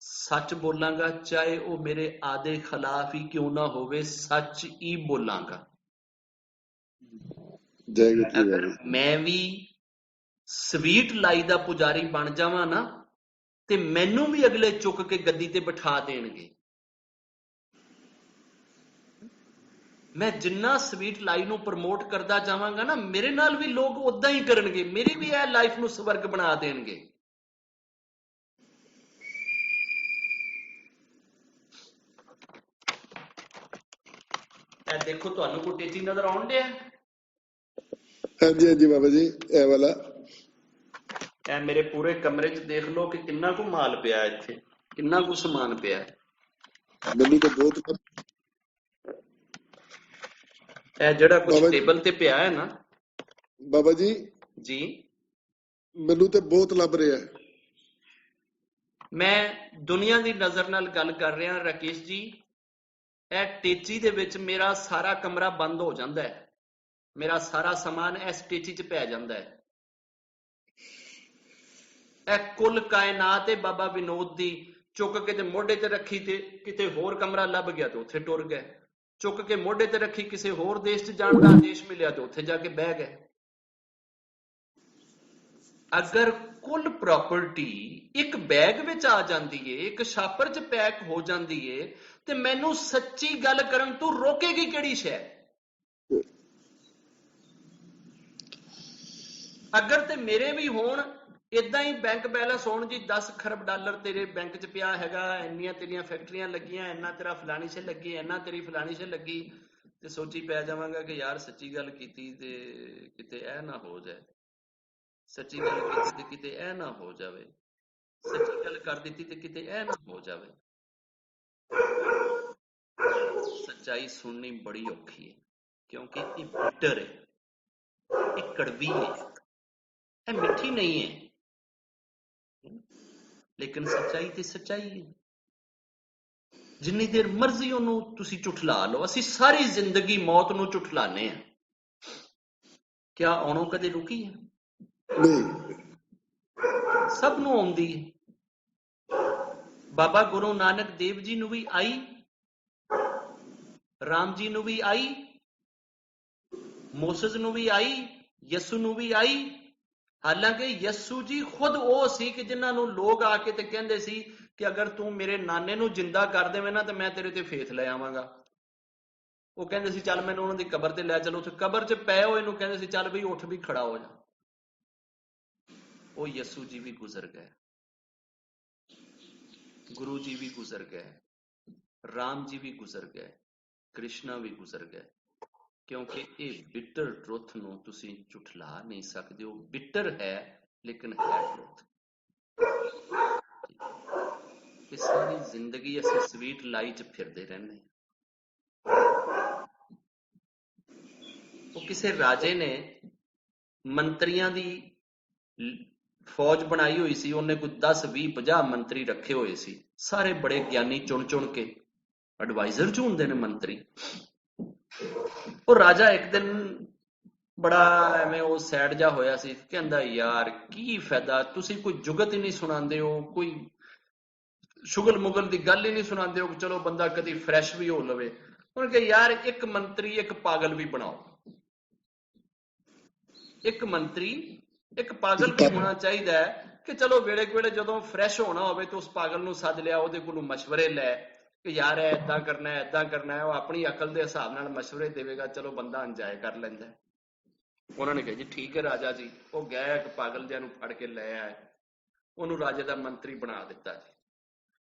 सच बोलांगा, चाहे वो मेरे आदे खिलाफ ही क्यों ना होवे, सच ही बोलांगा। अगर मैं भी स्वीट लाई दा पुजारी बन जावां ना, ते मैनू भी अगले चुक के गद्दी ते बिठा देणगे। मैं जिन्ना स्वीट लाई नू प्रमोट करदा जावांगा ना, मेरे नाल भी लोग उदां ही करनगे, मेरी भी यह लाइफ नू स्वर्ग बना देणगे। देखो तुहानू कोई टेची नजर आउण दिया? हाँ जी हाँ जी बाबा जी, ए वाला ए मेरे पूरे कमरे च देख लो कि किन्ना को माल पिया इत्थे, किन्ना को समान पिया। मैनू तो बहुत ए जेड़ा कुछ टेबल ते पिया है ना बाबा जी जी, मैनू तो बहुत लभ रहा है। मैं दुनिया दी नजर नाल गल कर रहा राकेश जी। ਇਹ ਟੇਚੀ ਦੇ ਵਿੱਚ ਮੇਰਾ ਸਾਰਾ ਕਮਰਾ ਬੰਦ ਹੋ ਜਾਂਦਾ ਹੈ, ਮੇਰਾ ਸਾਰਾ ਸਮਾਨ ਇਸ ਟੇਚੀ 'ਚ ਪੈ ਜਾਂਦਾ ਹੈ। ਇਹ ਕੁੱਲ ਕਾਇਨਾਤ ਹੈ ਬਾਬਾ ਵਿਨੋਦ ਦੀ। ਚੁੱਕ ਕੇ ਤੇ ਮੋਢੇ ਤੇ ਰੱਖੀ ਤੇ ਕਿਤੇ ਹੋਰ ਕਮਰਾ ਲੱਭ ਗਿਆ ਤੇ ਉੱਥੇ ਟੁਰ ਗਏ, ਚੁੱਕ ਕੇ ਮੋਢੇ ਤੇ ਰੱਖੀ ਕਿਸੇ ਹੋਰ ਦੇਸ਼ 'ਚ ਜਾਣ ਦਾ ਆਦੇਸ਼ ਮਿਲਿਆ ਤੇ ਉੱਥੇ ਜਾ ਕੇ ਬਹਿ ਗਏ। ਅਗਰ ਕੁੱਲ ਪ੍ਰਾਪਰਟੀ ਇੱਕ ਬੈਗ ਵਿੱਚ ਆ ਜਾਂਦੀ ਏ, ਇੱਕ ਛਾਪਰ 'ਚ ਪੈਕ ਹੋ ਜਾਂਦੀ ਏ, ਤੇ ਮੈਨੂੰ ਸੱਚੀ ਗੱਲ ਕਰਨ ਤੋਂ ਰੋਕੇਗੀ ਕਿਹੜੀ ਸ਼ੈ? ਅਗਰ ਤੇ ਮੇਰੇ ਵੀ ਹੋਣ ਇਦਾਂ ਹੀ ਬੈਂਕ ਬੈਲੈਂਸ ਹੋਣ ਜੀ 10 ਖਰਬ ਡਾਲਰ ਤੇਰੇ ਬੈਂਕ 'ਚ ਪਿਆ ਹੈਗਾ, ਇੰਨੀਆਂ ਤੇਰੀਆਂ ਫੈਕਟਰੀਆਂ ਲੱਗੀਆਂ, ਇੰਨਾ ਤੇਰਾ ਫਲਾਣੀ ਸੇ ਲੱਗੀ, ਇੰਨਾ ਤੇਰੀ ਫਲਾਣੀ ਸੇ ਲੱਗੀ, ਤੇ ਸੋਚੀ ਪੈ ਜਾਵਾਂਗਾ ਕਿ ਯਾਰ ਸੱਚੀ ਗੱਲ ਕੀਤੀ ਤੇ ਕਿਤੇ ਇਹ ਨਾ ਹੋ ਜਾਏ, ਸੱਚੀ ਗੱਲ ਕੀਤੀ ਤੇ ਕਿਤੇ ਇਹ ਨਾ ਹੋ ਜਾਵੇ, ਸੱਚੀ ਗੱਲ ਕਰ ਦਿੱਤੀ ਤੇ ਕਿਤੇ ਇਹ ਨਾ ਹੋ ਜਾਵੇ। ਸੱਚਾਈ ਸੁਣਨੀ ਬੜੀ ਔਖੀ ਹੈ, ਕਿਉਂਕਿ ਇਹ ਬਿੱਟਰ ਹੈ, ਇਹ ਕੜਵੀ ਹੈ, ਇਹ ਮਿੱਠੀ ਨਹੀਂ ਹੈ, ਲੇਕਿਨ ਸੱਚਾਈ ਤੇ ਸੱਚਾਈ ਹੈ। ਜਿੰਨੀ ਦੇਰ ਮਰਜ਼ੀ ਉਹਨੂੰ ਤੁਸੀਂ ਝੁਠਲਾ ਲਓ, ਅਸੀਂ ਸਾਰੀ ਜ਼ਿੰਦਗੀ ਮੌਤ ਨੂੰ ਝੁਠਲਾਨੇ ਆ, ਕਿਆ ਆਉਣੋਂ ਕਦੇ ਰੁਕੀ ਹੈ? ਸਭ ਨੂੰ ਆਉਂਦੀ ਹੈ। ਬਾਬਾ ਗੁਰੂ ਨਾਨਕ ਦੇਵ ਜੀ ਨੂੰ ਵੀ ਆਈ, ਰਾਮ ਜੀ ਨੂੰ ਵੀ ਆਈ, ਮੋਸਸ ਨੂੰ ਵੀ ਆਈ, ਯਸੂ ਨੂੰ ਵੀ ਆਈ। ਹਾਲਾਂਕਿ ਯਸੂ ਜੀ ਖੁਦ ਉਹ ਸੀ ਕਿ ਜਿਨ੍ਹਾਂ ਨੂੰ ਲੋਕ ਆ ਕੇ ਤੇ ਕਹਿੰਦੇ ਸੀ ਕਿ ਅਗਰ ਤੂੰ ਮੇਰੇ ਨਾਨੇ ਨੂੰ ਜਿੰਦਾ ਕਰ ਦੇਵੇਂ ਨਾ ਤੇ ਮੈਂ ਤੇਰੇ ਤੇ ਫੇਥ ਲੈ ਆਵਾਂਗਾ। ਉਹ ਕਹਿੰਦੇ ਸੀ ਚੱਲ ਮੈਨੂੰ ਉਹਨਾਂ ਦੀ ਕਬਰ ਤੇ ਲੈ ਚਲੋ, ਉੱਥੇ ਕਬਰ 'ਚ ਪਏ ਹੋਏ ਨੂੰ ਕਹਿੰਦੇ ਸੀ ਚੱਲ ਬਈ ਉੱਠ ਵੀ ਖੜਾ ਹੋ ਜਾ। ਉਹ ਯਸੂ ਜੀ ਵੀ ਗੁਜ਼ਰ ਗਏ, ਗੁਰੂ ਜੀ ਵੀ ਗੁਜ਼ਰ ਗਏ, ਰਾਮ ਜੀ ਵੀ ਗੁਜ਼ਰ ਗਏ, ਕ੍ਰਿਸ਼ਨਾ ਵੀ ਗੁਜ਼ਰ ਗਏ, ਕਿਉਂਕਿ ਇਹ ਬਿੱਟਰ ਟਰੁੱਥ ਨੂੰ ਤੁਸੀਂ ਝੁਠਲਾ ਨਹੀਂ ਸਕਦੇ। ਉਹ ਬਿੱਟਰ ਹੈ ਲੇਕਿਨ ਹੈ ਟਰੁੱਥ। ਇਹ ਸਾਰੀ ਜ਼ਿੰਦਗੀ ਅਸੀਂ ਸਵੀਟ ਲਾਈ 'ਚ ਫਿਰਦੇ ਰਹਿੰਦੇ ਹਾਂ। ਉਹ ਕਿਸੇ ਰਾਜੇ ਨੇ ਮੰਤਰੀਆਂ ਦੀ ਫੌਜ ਬਣਾਈ ਹੋਈ ਸੀ, ਉਹਨੇ ਕੋਈ 10 20 50 ਮੰਤਰੀ ਰੱਖੇ ਹੋਏ ਸੀ, ਸਾਰੇ ਬੜੇ ਗਿਆਨੀ ਚੁਣ ਚੁਣ ਕੇ, ਐਡਵਾਈਜ਼ਰ 'ਚ ਹੁੰਦੇ ਨੇ ਮੰਤਰੀ। ਉਹ ਰਾਜਾ ਇੱਕ ਦਿਨ ਬੜਾ ਐਵੇਂ ਉਹ ਸੈਡ ਜਾ ਹੋਇਆ ਸੀ, ਕਹਿੰਦਾ ਯਾਰ ਕੀ ਫਾਇਦਾ, ਤੁਸੀਂ ਕੋਈ ਜੁਗਤ ਹੀ ਨਹੀਂ ਸੁਣਾਉਂਦੇ ਹੋ, ਕੋਈ ਸ਼ੁਗਲ ਮੁਗਲ ਦੀ ਗੱਲ ਹੀ ਨਹੀਂ ਸੁਣਾਉਂਦੇ ਹੋ, ਚਲੋ ਬੰਦਾ ਕਦੀ ਫਰੈਸ਼ ਵੀ ਹੋ ਲਵੇ। ਉਹਨੇ ਕਿਹਾ ਯਾਰ ਇੱਕ ਮੰਤਰੀ ਇੱਕ ਪਾਗਲ ਵੀ ਬਣਾਓ, ਇੱਕ ਮੰਤਰੀ ਇੱਕ ਪਾਗਲ ਵੀ ਹੋਣਾ ਚਾਹੀਦਾ ਹੈ ਕਿ ਚਲੋ ਵੇਲੇ ਵੇਲੇ ਜਦੋਂ ਫਰੈਸ਼ ਹੋਣਾ ਹੋਵੇ ਤਾਂ ਉਸ ਪਾਗਲ ਨੂੰ ਸੱਦ ਲਿਆ, ਉਹਦੇ ਕੋਲੋਂ ਮਸ਼ਵਰੇ ਲੈ ਕਿ ਯਾਰ ਇਹ ਏਦਾਂ ਕਰਨਾ ਹੈ, ਏਦਾਂ ਕਰਨਾ ਹੈ, ਉਹ ਆਪਣੀ ਅਕਲ ਦੇ ਹਿਸਾਬ ਨਾਲ ਮਸ਼ਵਰੇ ਦੇਵੇਗਾ, ਚਲੋ ਬੰਦਾ ਇੰਜੋਏ ਕਰ ਲੈਂਦਾ। ਉਹਨਾਂ ਨੇ ਕਿਹਾ ਜੀ ਠੀਕ ਹੈ ਰਾਜਾ ਜੀ। ਉਹ ਗਿਆ ਇੱਕ ਪਾਗਲ ਜਿਹਾ ਨੂੰ ਫੜ ਕੇ ਲੈ ਆਏ, ਉਹਨੂੰ ਰਾਜੇ ਦਾ ਮੰਤਰੀ ਬਣਾ ਦਿੱਤਾ ਜੀ।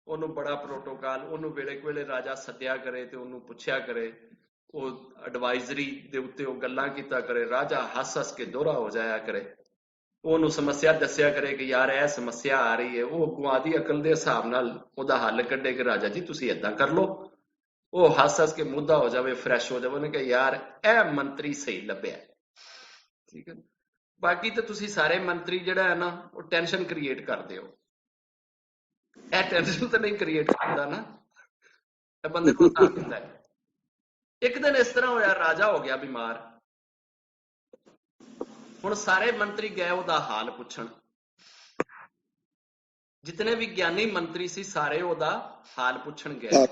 ਉਹਨੂੰ ਬੜਾ ਪ੍ਰੋਟੋਕਾਲ, ਉਹਨੂੰ ਵੇਲੇ ਵੇਲੇ ਰਾਜਾ ਸੱਦਿਆ ਕਰੇ ਤੇ ਉਹਨੂੰ ਪੁੱਛਿਆ ਕਰੇ, ਉਹ ਐਡਵਾਈਜ਼ਰੀ ਦੇ ਉੱਤੇ ਉਹ ਗੱਲਾਂ ਕੀਤਾ ਕਰੇ, ਰਾਜਾ ਹੱਸ ਹੱਸ ਕੇ ਦੋਹਰਾ ਹੋ ਜਾਇਆ ਕਰੇ, ਉਹਨੂੰ ਸਮੱਸਿਆ ਦੱਸਿਆ ਕਰੇ ਕਿ ਯਾਰ ਇਹ ਸਮੱਸਿਆ ਆ ਰਹੀ ਹੈ, ਉਹ ਅੱਗੋਂ ਆਦੀ ਅਕਲ ਦੇ ਹਿਸਾਬ ਨਾਲ ਉਹਦਾ ਹੱਲ ਕੱਢੇ ਕਿ ਰਾਜਾ ਜੀ ਤੁਸੀਂ ਏਦਾਂ ਕਰ ਲਓ। ਉਹ ਹੱਸ ਹੱਸ ਕੇ ਮੁੱਦਾ ਹੋ ਜਾਵੇ, ਫਰੈਸ਼ ਹੋ ਜਾਵੇ। ਉਹਨੇ ਕਿਹਾ ਯਾਰ ਇਹ ਮੰਤਰੀ ਸਹੀ ਲੱਭਿਆ, ਠੀਕ ਹੈ। ਬਾਕੀ ਤਾਂ ਤੁਸੀਂ ਸਾਰੇ ਮੰਤਰੀ ਜਿਹੜਾ ਹੈ ਨਾ ਉਹ ਟੈਨਸ਼ਨ ਕ੍ਰੀਏਟ ਕਰਦੇ ਹੋ, ਇਹ ਟੈਨਸ਼ਨ ਤਾਂ ਨਹੀਂ ਕ੍ਰੀਏਟ ਕਰਦਾ ਨਾ, ਇਹ ਬੰਦੇ ਨੂੰ ਹਸਾ ਦਿੰਦਾ ਹੈ। ਇੱਕ ਦਿਨ ਇਸ ਤਰ੍ਹਾਂ ਹੋਇਆ, ਰਾਜਾ ਹੋ ਗਿਆ ਬਿਮਾਰ। ਹੁਣ ਸਾਰੇ ਮੰਤਰੀ ਗਏ ਉਹਦਾ ਹਾਲ ਪੁੱਛਣ, ਜਿਤਨੇ ਵੀ ਗਿਆਨੀ ਮੰਤਰੀ ਸੀ ਸਾਰੇ ਉਹਦਾ ਹਾਲ ਪੁੱਛਣ ਗਏ।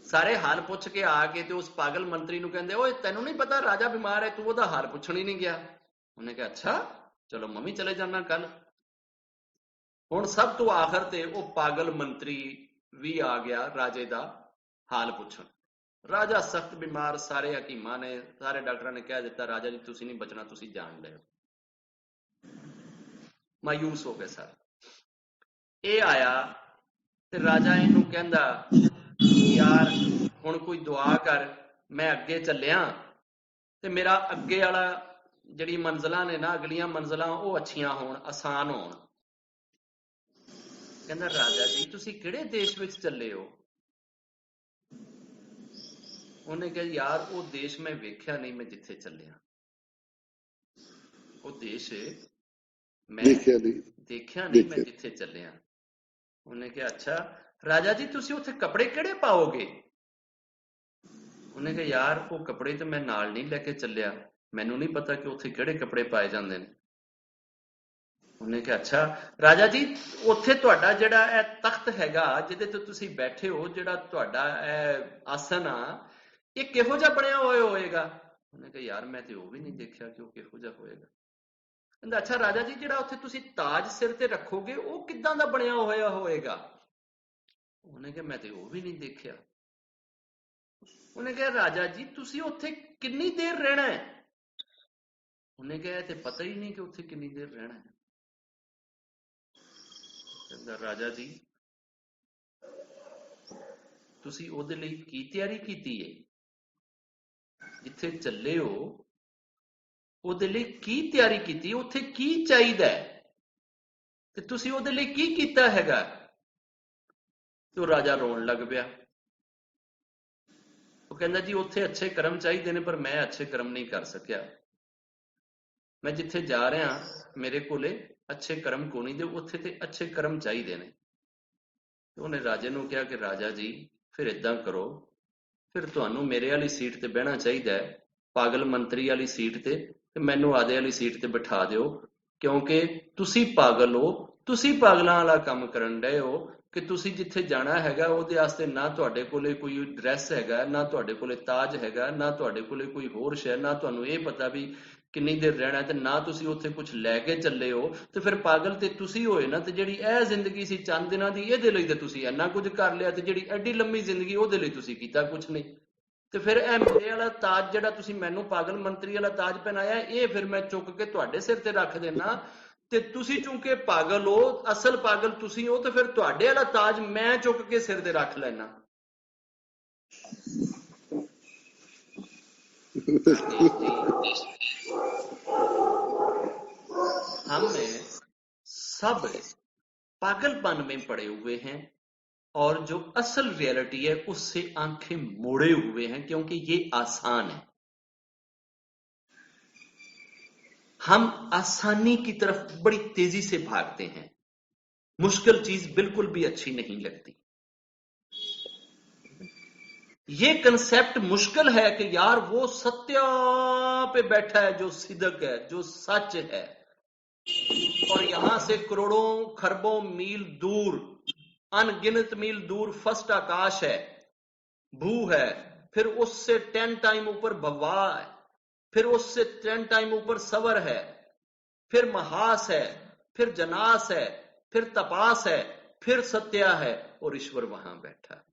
ਸਾਰੇ ਹਾਲ ਪੁੱਛ ਕੇ ਆ ਕੇ ਤੇ ਉਸ ਪਾਗਲ ਮੰਤਰੀ ਨੂੰ ਕਹਿੰਦੇ ਓਏ ਤੈਨੂੰ ਨਹੀਂ ਪਤਾ ਰਾਜਾ ਬਿਮਾਰ ਹੈ, ਤੂੰ ਉਹਦਾ ਹਾਲ ਪੁੱਛਣ ਹੀ ਨਹੀਂ ਗਿਆ। ਉਹਨੇ ਕਿਹਾ ਅੱਛਾ ਚਲੋ ਮੈਂ ਵੀ ਚਲੇ ਜਾਣਾ ਕੱਲ। ਹੁਣ ਸਭ ਤੋਂ ਆਖਰ ਤੇ ਉਹ ਪਾਗਲ ਮੰਤਰੀ ਵੀ ਆ ਗਿਆ ਰਾਜੇ ਦਾ ਹਾਲ ਪੁੱਛਣ। ਰਾਜਾ ਸਖਤ ਬਿਮਾਰ, ਸਾਰੇ ਹਕੀਮਾਂ ਨੇ ਸਾਰੇ ਡਾਕਟਰਾਂ ਨੇ ਕਹਿ ਦਿੱਤਾ ਰਾਜਾ ਜੀ ਤੁਸੀਂ ਨਹੀਂ ਬਚਣਾ, ਤੁਸੀਂ ਜਾਣ ਲਿਓ। ਮਾਯੂਸ ਹੋ ਗਏ ਸਾਰੇ। ਇਹ ਆਇਆ ਤੇ ਰਾਜਾ ਇਹਨੂੰ ਕਹਿੰਦਾ ਯਾਰ ਹੁਣ ਕੋਈ ਦੁਆ ਕਰ, ਮੈਂ ਅੱਗੇ ਚੱਲਿਆ ਤੇ ਮੇਰਾ ਅੱਗੇ ਵਾਲਾ ਜਿਹੜੀ ਮੰਜ਼ਲਾਂ ਨੇ ਨਾ, ਅਗਲੀਆਂ ਮੰਜ਼ਲਾਂ ਉਹ ਅੱਛੀਆਂ ਹੋਣ, ਆਸਾਨ ਹੋਣ। ਕਹਿੰਦਾ ਰਾਜਾ ਜੀ ਤੁਸੀਂ ਕਿਹੜੇ ਦੇਸ਼ ਵਿੱਚ ਚੱਲੇ ਹੋ? ਉਹਨੇ ਕਿਹਾ ਯਾਰ ਉਹ ਦੇਸ਼ ਮੈਂ ਵੇਖਿਆ ਨਹੀਂ, ਮੈਂ ਜਿੱਥੇ ਚੱਲਿਆ ਉਹ ਦੇਸ਼ ਮੈਂ ਦੇਖਿਆ ਨਹੀਂ, ਮੈਂ ਜਿੱਥੇ ਚੱਲਿਆ। ਉਹਨੇ ਕਿਹਾ ਅੱਛਾ ਰਾਜਾ ਜੀ ਤੁਸੀਂ ਉੱਥੇ ਕੱਪੜੇ ਕਿਹੜੇ ਪਾਓਗੇ? ਉਹਨੇ ਕਿਹਾ ਯਾਰ ਉਹ ਕੱਪੜੇ ਤੇ ਮੈਂ ਨਾਲ ਨਹੀਂ ਲੈ ਕੇ ਚੱਲਿਆ, ਮੈਨੂੰ ਨਹੀਂ ਪਤਾ ਕਿ ਉੱਥੇ ਕਿਹੜੇ ਕੱਪੜੇ ਪਾਏ ਜਾਂਦੇ ਨੇ। ਉਹਨੇ ਕਿਹਾ ਅੱਛਾ ਰਾਜਾ ਜੀ ਉੱਥੇ ਤੁਹਾਡਾ ਜਿਹੜਾ ਇਹ ਤਖਤ ਹੈਗਾ ਜਿਹਦੇ ਤੇ ਤੁਸੀਂ ਬੈਠੇ ਹੋ, ਜਿਹੜਾ ਤੁਹਾਡਾ ਇਹ ਆਸਨ ਆ, ਇਹ ਕਿਹੋ ਜਿਹਾ ਬਣਿਆ ਹੋਇਆ ਹੋਏਗਾ? ਉਹਨੇ ਕਿਹਾ ਯਾਰ ਮੈਂ ਤੇ ਉਹ ਵੀ ਨਹੀਂ ਦੇਖਿਆ ਕਿ ਉਹ ਕਿਹੋ ਜਿਹਾ ਹੋਏਗਾ। ਕਹਿੰਦਾ ਅੱਛਾ ਰਾਜਾ ਜੀ ਜਿਹੜਾ ਉੱਥੇ ਤੁਸੀਂ ਤਾਜ ਸਿਰ ਤੇ ਰੱਖੋਗੇ ਉਹ ਕਿੱਦਾਂ ਦਾ ਬਣਿਆ ਹੋਇਆ ਹੋਏਗਾ? ਉਹਨੇ ਕਿਹਾ ਮੈਂ ਤੇ ਉਹ ਵੀ ਨਹੀਂ ਦੇਖਿਆ। ਉਹਨੇ ਕਿਹਾ ਰਾਜਾ ਜੀ ਤੁਸੀਂ ਉੱਥੇ ਕਿੰਨੀ ਦੇਰ ਰਹਿਣਾ ਹੈ? ਉਹਨੇ ਕਿਹਾ ਤੇ ਪਤਾ ਹੀ ਨਹੀਂ ਕਿ ਉੱਥੇ ਕਿੰਨੀ ਦੇਰ ਰਹਿਣਾ ਹੈ। ਕਹਿੰਦਾ ਰਾਜਾ ਜੀ ਤੁਸੀਂ ਉਹਦੇ ਲਈ ਕੀ ਤਿਆਰੀ ਕੀਤੀ ਹੈ, ਜਿੱਥੇ ਚੱਲੇ ਹੋ ਉਹਦੇ ਲਈ ਕੀ ਤਿਆਰੀ ਕੀਤੀ, ਉੱਥੇ ਕੀ ਚਾਹੀਦਾ ਤੇ ਤੁਸੀਂ ਉਹਦੇ ਲਈ ਕੀ ਕੀਤਾ ਹੈਗਾ। ਤੇ ਉਹ ਰਾਜਾ ਰੋਣ ਲੱਗ ਪਿਆ। ਉਹ ਕਹਿੰਦਾ ਜੀ ਉੱਥੇ ਅੱਛੇ ਕਰਮ ਚਾਹੀਦੇ ਨੇ, ਪਰ ਮੈਂ ਅੱਛੇ ਕਰਮ ਨਹੀਂ ਕਰ ਸਕਿਆ। ਮੈਂ ਜਿੱਥੇ ਜਾ ਰਿਹਾ ਮੇਰੇ ਕੋਲੇ ਅੱਛੇ ਕਰਮ ਕੋਈ ਨਹੀਂ, ਦੇ ਉੱਥੇ ਤੇ ਅੱਛੇ ਕਰਮ ਚਾਹੀਦੇ ਨੇ। ਉਹਨੇ ਰਾਜੇ ਨੂੰ ਕਿਹਾ ਕਿ ਰਾਜਾ ਜੀ ਫਿਰ ਇਦਾਂ ਕਰੋ, ਫਿਰ ਤੁਹਾਨੂੰ ਮੇਰੇ ਵਾਲੀ ਸੀਟ ਤੇ ਬਹਿਣਾ ਚਾਹੀਦਾ ਹੈ, ਪਾਗਲ ਮੰਤਰੀ ਵਾਲੀ ਸੀਟ ਤੇ ਮੈਨੂੰ ਆਦੇ ਵਾਲੀ ਸੀਟ ਤੇ ਬਿਠਾ ਦਿਓ, ਕਿਉਂਕਿ ਤੁਸੀਂ ਪਾਗਲ ਹੋ, ਤੁਸੀਂ ਪਾਗਲਾਂ ਵਾਲਾ ਕੰਮ ਕਰਨ ਡਏ ਹੋ ਕਿ ਤੁਸੀਂ ਜਿੱਥੇ ਜਾਣਾ ਹੈਗਾ ਉਹਦੇ ਵਾਸਤੇ ਨਾ ਤੁਹਾਡੇ ਕੋਲੇ ਕੋਈ ਡਰੈਸ ਹੈਗਾ, ਨਾ ਤੁਹਾਡੇ ਕੋਲੇ ਤਾਜ ਹੈਗਾ, ਨਾ ਤੁਹਾਡੇ ਕੋਲੇ ਕੋਈ ਹੋਰ ਸ਼ੈ, ਨਾ ਤੁਹਾਨੂੰ ਇਹ ਪਤਾ ਵੀ ਕਿੰਨੀ ਦੇਰ ਰਹਿਣਾ, ਤੇ ਨਾ ਤੁਸੀਂ ਉੱਥੇ ਕੁਝ ਲੈ ਕੇ ਚੱਲੇ ਹੋ। ਤੇ ਫਿਰ ਪਾਗਲ ਤੇ ਤੁਸੀਂ ਹੋਏ ਨਾ। ਤੇ ਜਿਹੜੀ ਇਹ ਜ਼ਿੰਦਗੀ ਸੀ ਚੰਦ ਦਿਨਾਂ ਦੀ, ਇਹਦੇ ਲਈ ਤੇ ਤੁਸੀਂ ਇੰਨਾ ਕੁਝ ਕਰ ਲਿਆ, ਤੇ ਜਿਹੜੀ ਐਡੀ ਲੰਮੀ ਜ਼ਿੰਦਗੀ ਉਹਦੇ ਲਈ ਤੁਸੀਂ ਕੀਤਾ ਕੁਝ ਨਹੀਂ। ਤੇ ਫਿਰ ਇਹ ਮੇਰੇ ਵਾਲਾ ਤਾਜ ਜਿਹੜਾ ਤੁਸੀਂ ਮੈਨੂੰ ਪਾਗਲ ਮੰਤਰੀ ਵਾਲਾ ਤਾਜ ਪਹਿਨਾਇਆ, ਇਹ ਫਿਰ ਮੈਂ ਚੁੱਕ ਕੇ ਤੁਹਾਡੇ ਸਿਰ ਤੇ ਰੱਖ ਦੇਣਾ। ਤੇ ਤੁਸੀਂ ਚੁੰਕੇ ਪਾਗਲ ਹੋ, ਅਸਲ ਪਾਗਲ ਤੁਸੀਂ ਹੋ, ਤੇ ਫਿਰ ਤੁਹਾਡੇ ਵਾਲਾ ਤਾਜ ਮੈਂ ਚੁੱਕ ਕੇ ਸਿਰ ਤੇ ਰੱਖ ਲੈਣਾ। हमें सब पागलपन में पड़े हुए हैं और जो असल रियलिटी है उससे आंखें मोड़े हुए हैं, क्योंकि ये आसान है। हम आसानी की तरफ बड़ी तेजी से भागते हैं, मुश्किल चीज बिल्कुल भी अच्छी नहीं लगती। ये कंसेप्ट मुश्किल है कि यार वो सत्य पे बैठा है, जो सिदक है, जो सच है, और यहां से करोड़ों खरबों मील दूर, अनगिनत मील दूर फर्स्ट आकाश है, भू है, फिर उससे 10 टाइम ऊपर भवा है, फिर उससे 10 टाइम ऊपर सवर है, फिर महास है, फिर जनास है, फिर तपास है, फिर सत्या है, और ईश्वर वहां बैठा है।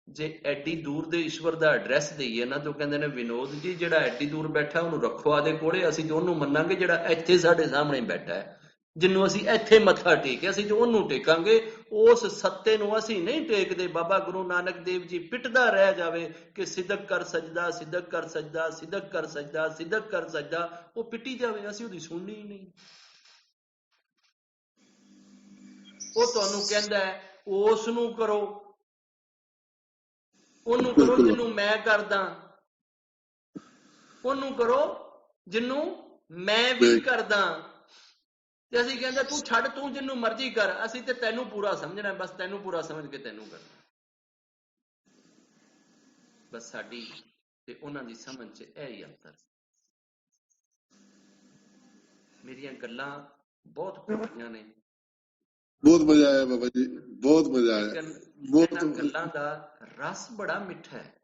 जे एडी दूर दे ईश्वर दा एड्रैस दईए ना, तो कहंदे ने विनोद जी जिहड़ा एडी दूर बैठा उहनूं रखो आदे कोले, असीं ते उहनूं मन्नांगे जिहड़ा इत्थे साडे सामणे बैठा है, जिन्नूं असीं इत्थे मत्था टेके असीं ते उहनूं टेकांगे। उस सत्ते नूं असीं नहीं टेकदे। बाबा गुरु नानक देव जी पिटदा रह जावे कि सिदक कर सजदा, सिदक कर सजदा, सिदक कर सजदा, सिदक कर सजदा, वो पिटी जावे, असीं उहदी सुणनी ही नहीं। वो तुहानूं कहंदा है उस नूं करो, ਉਹਨੂੰ ਕਰੋ ਜਿਹਨੂੰ ਮੈਂ ਕਰਦਾ, ਉਹਨੂੰ ਕਰੋ ਜਿਹਨੂੰ ਮੈਂ ਵੀ ਕਰਦਾ। ਤੇ ਅਸੀਂ ਕਹਿੰਦੇ ਤੂੰ ਛੱਡ, ਤੂੰ ਜਿਹਨੂੰ ਮਰਜ਼ੀ ਕਰ, ਅਸੀਂ ਤੇ ਤੈਨੂੰ ਪੂਰਾ ਸਮਝਣਾ, ਬਸ ਤੈਨੂੰ ਪੂਰਾ ਸਮਝ ਕੇ ਤੈਨੂੰ ਕਰਨਾ। ਬਸ ਸਾਡੀ ਤੇ ਉਹਨਾਂ ਦੀ ਸਮਝ 'ਚ ਇਹ ਹੀ ਅੰਤਰ। ਮੇਰੀਆਂ ਗੱਲਾਂ ਬਹੁਤ ਪਿਆਰੀਆਂ ਨੇ, ਬਹੁਤ ਮਜ਼ਾ ਆਇਆ ਬਾਬਾ ਜੀ, ਬਹੁਤ ਮਜ਼ਾ ਆਇਆ। ਗੱਲਾਂ ਦਾ ਰਸ ਬੜਾ ਮਿੱਠਾ ਹੈ।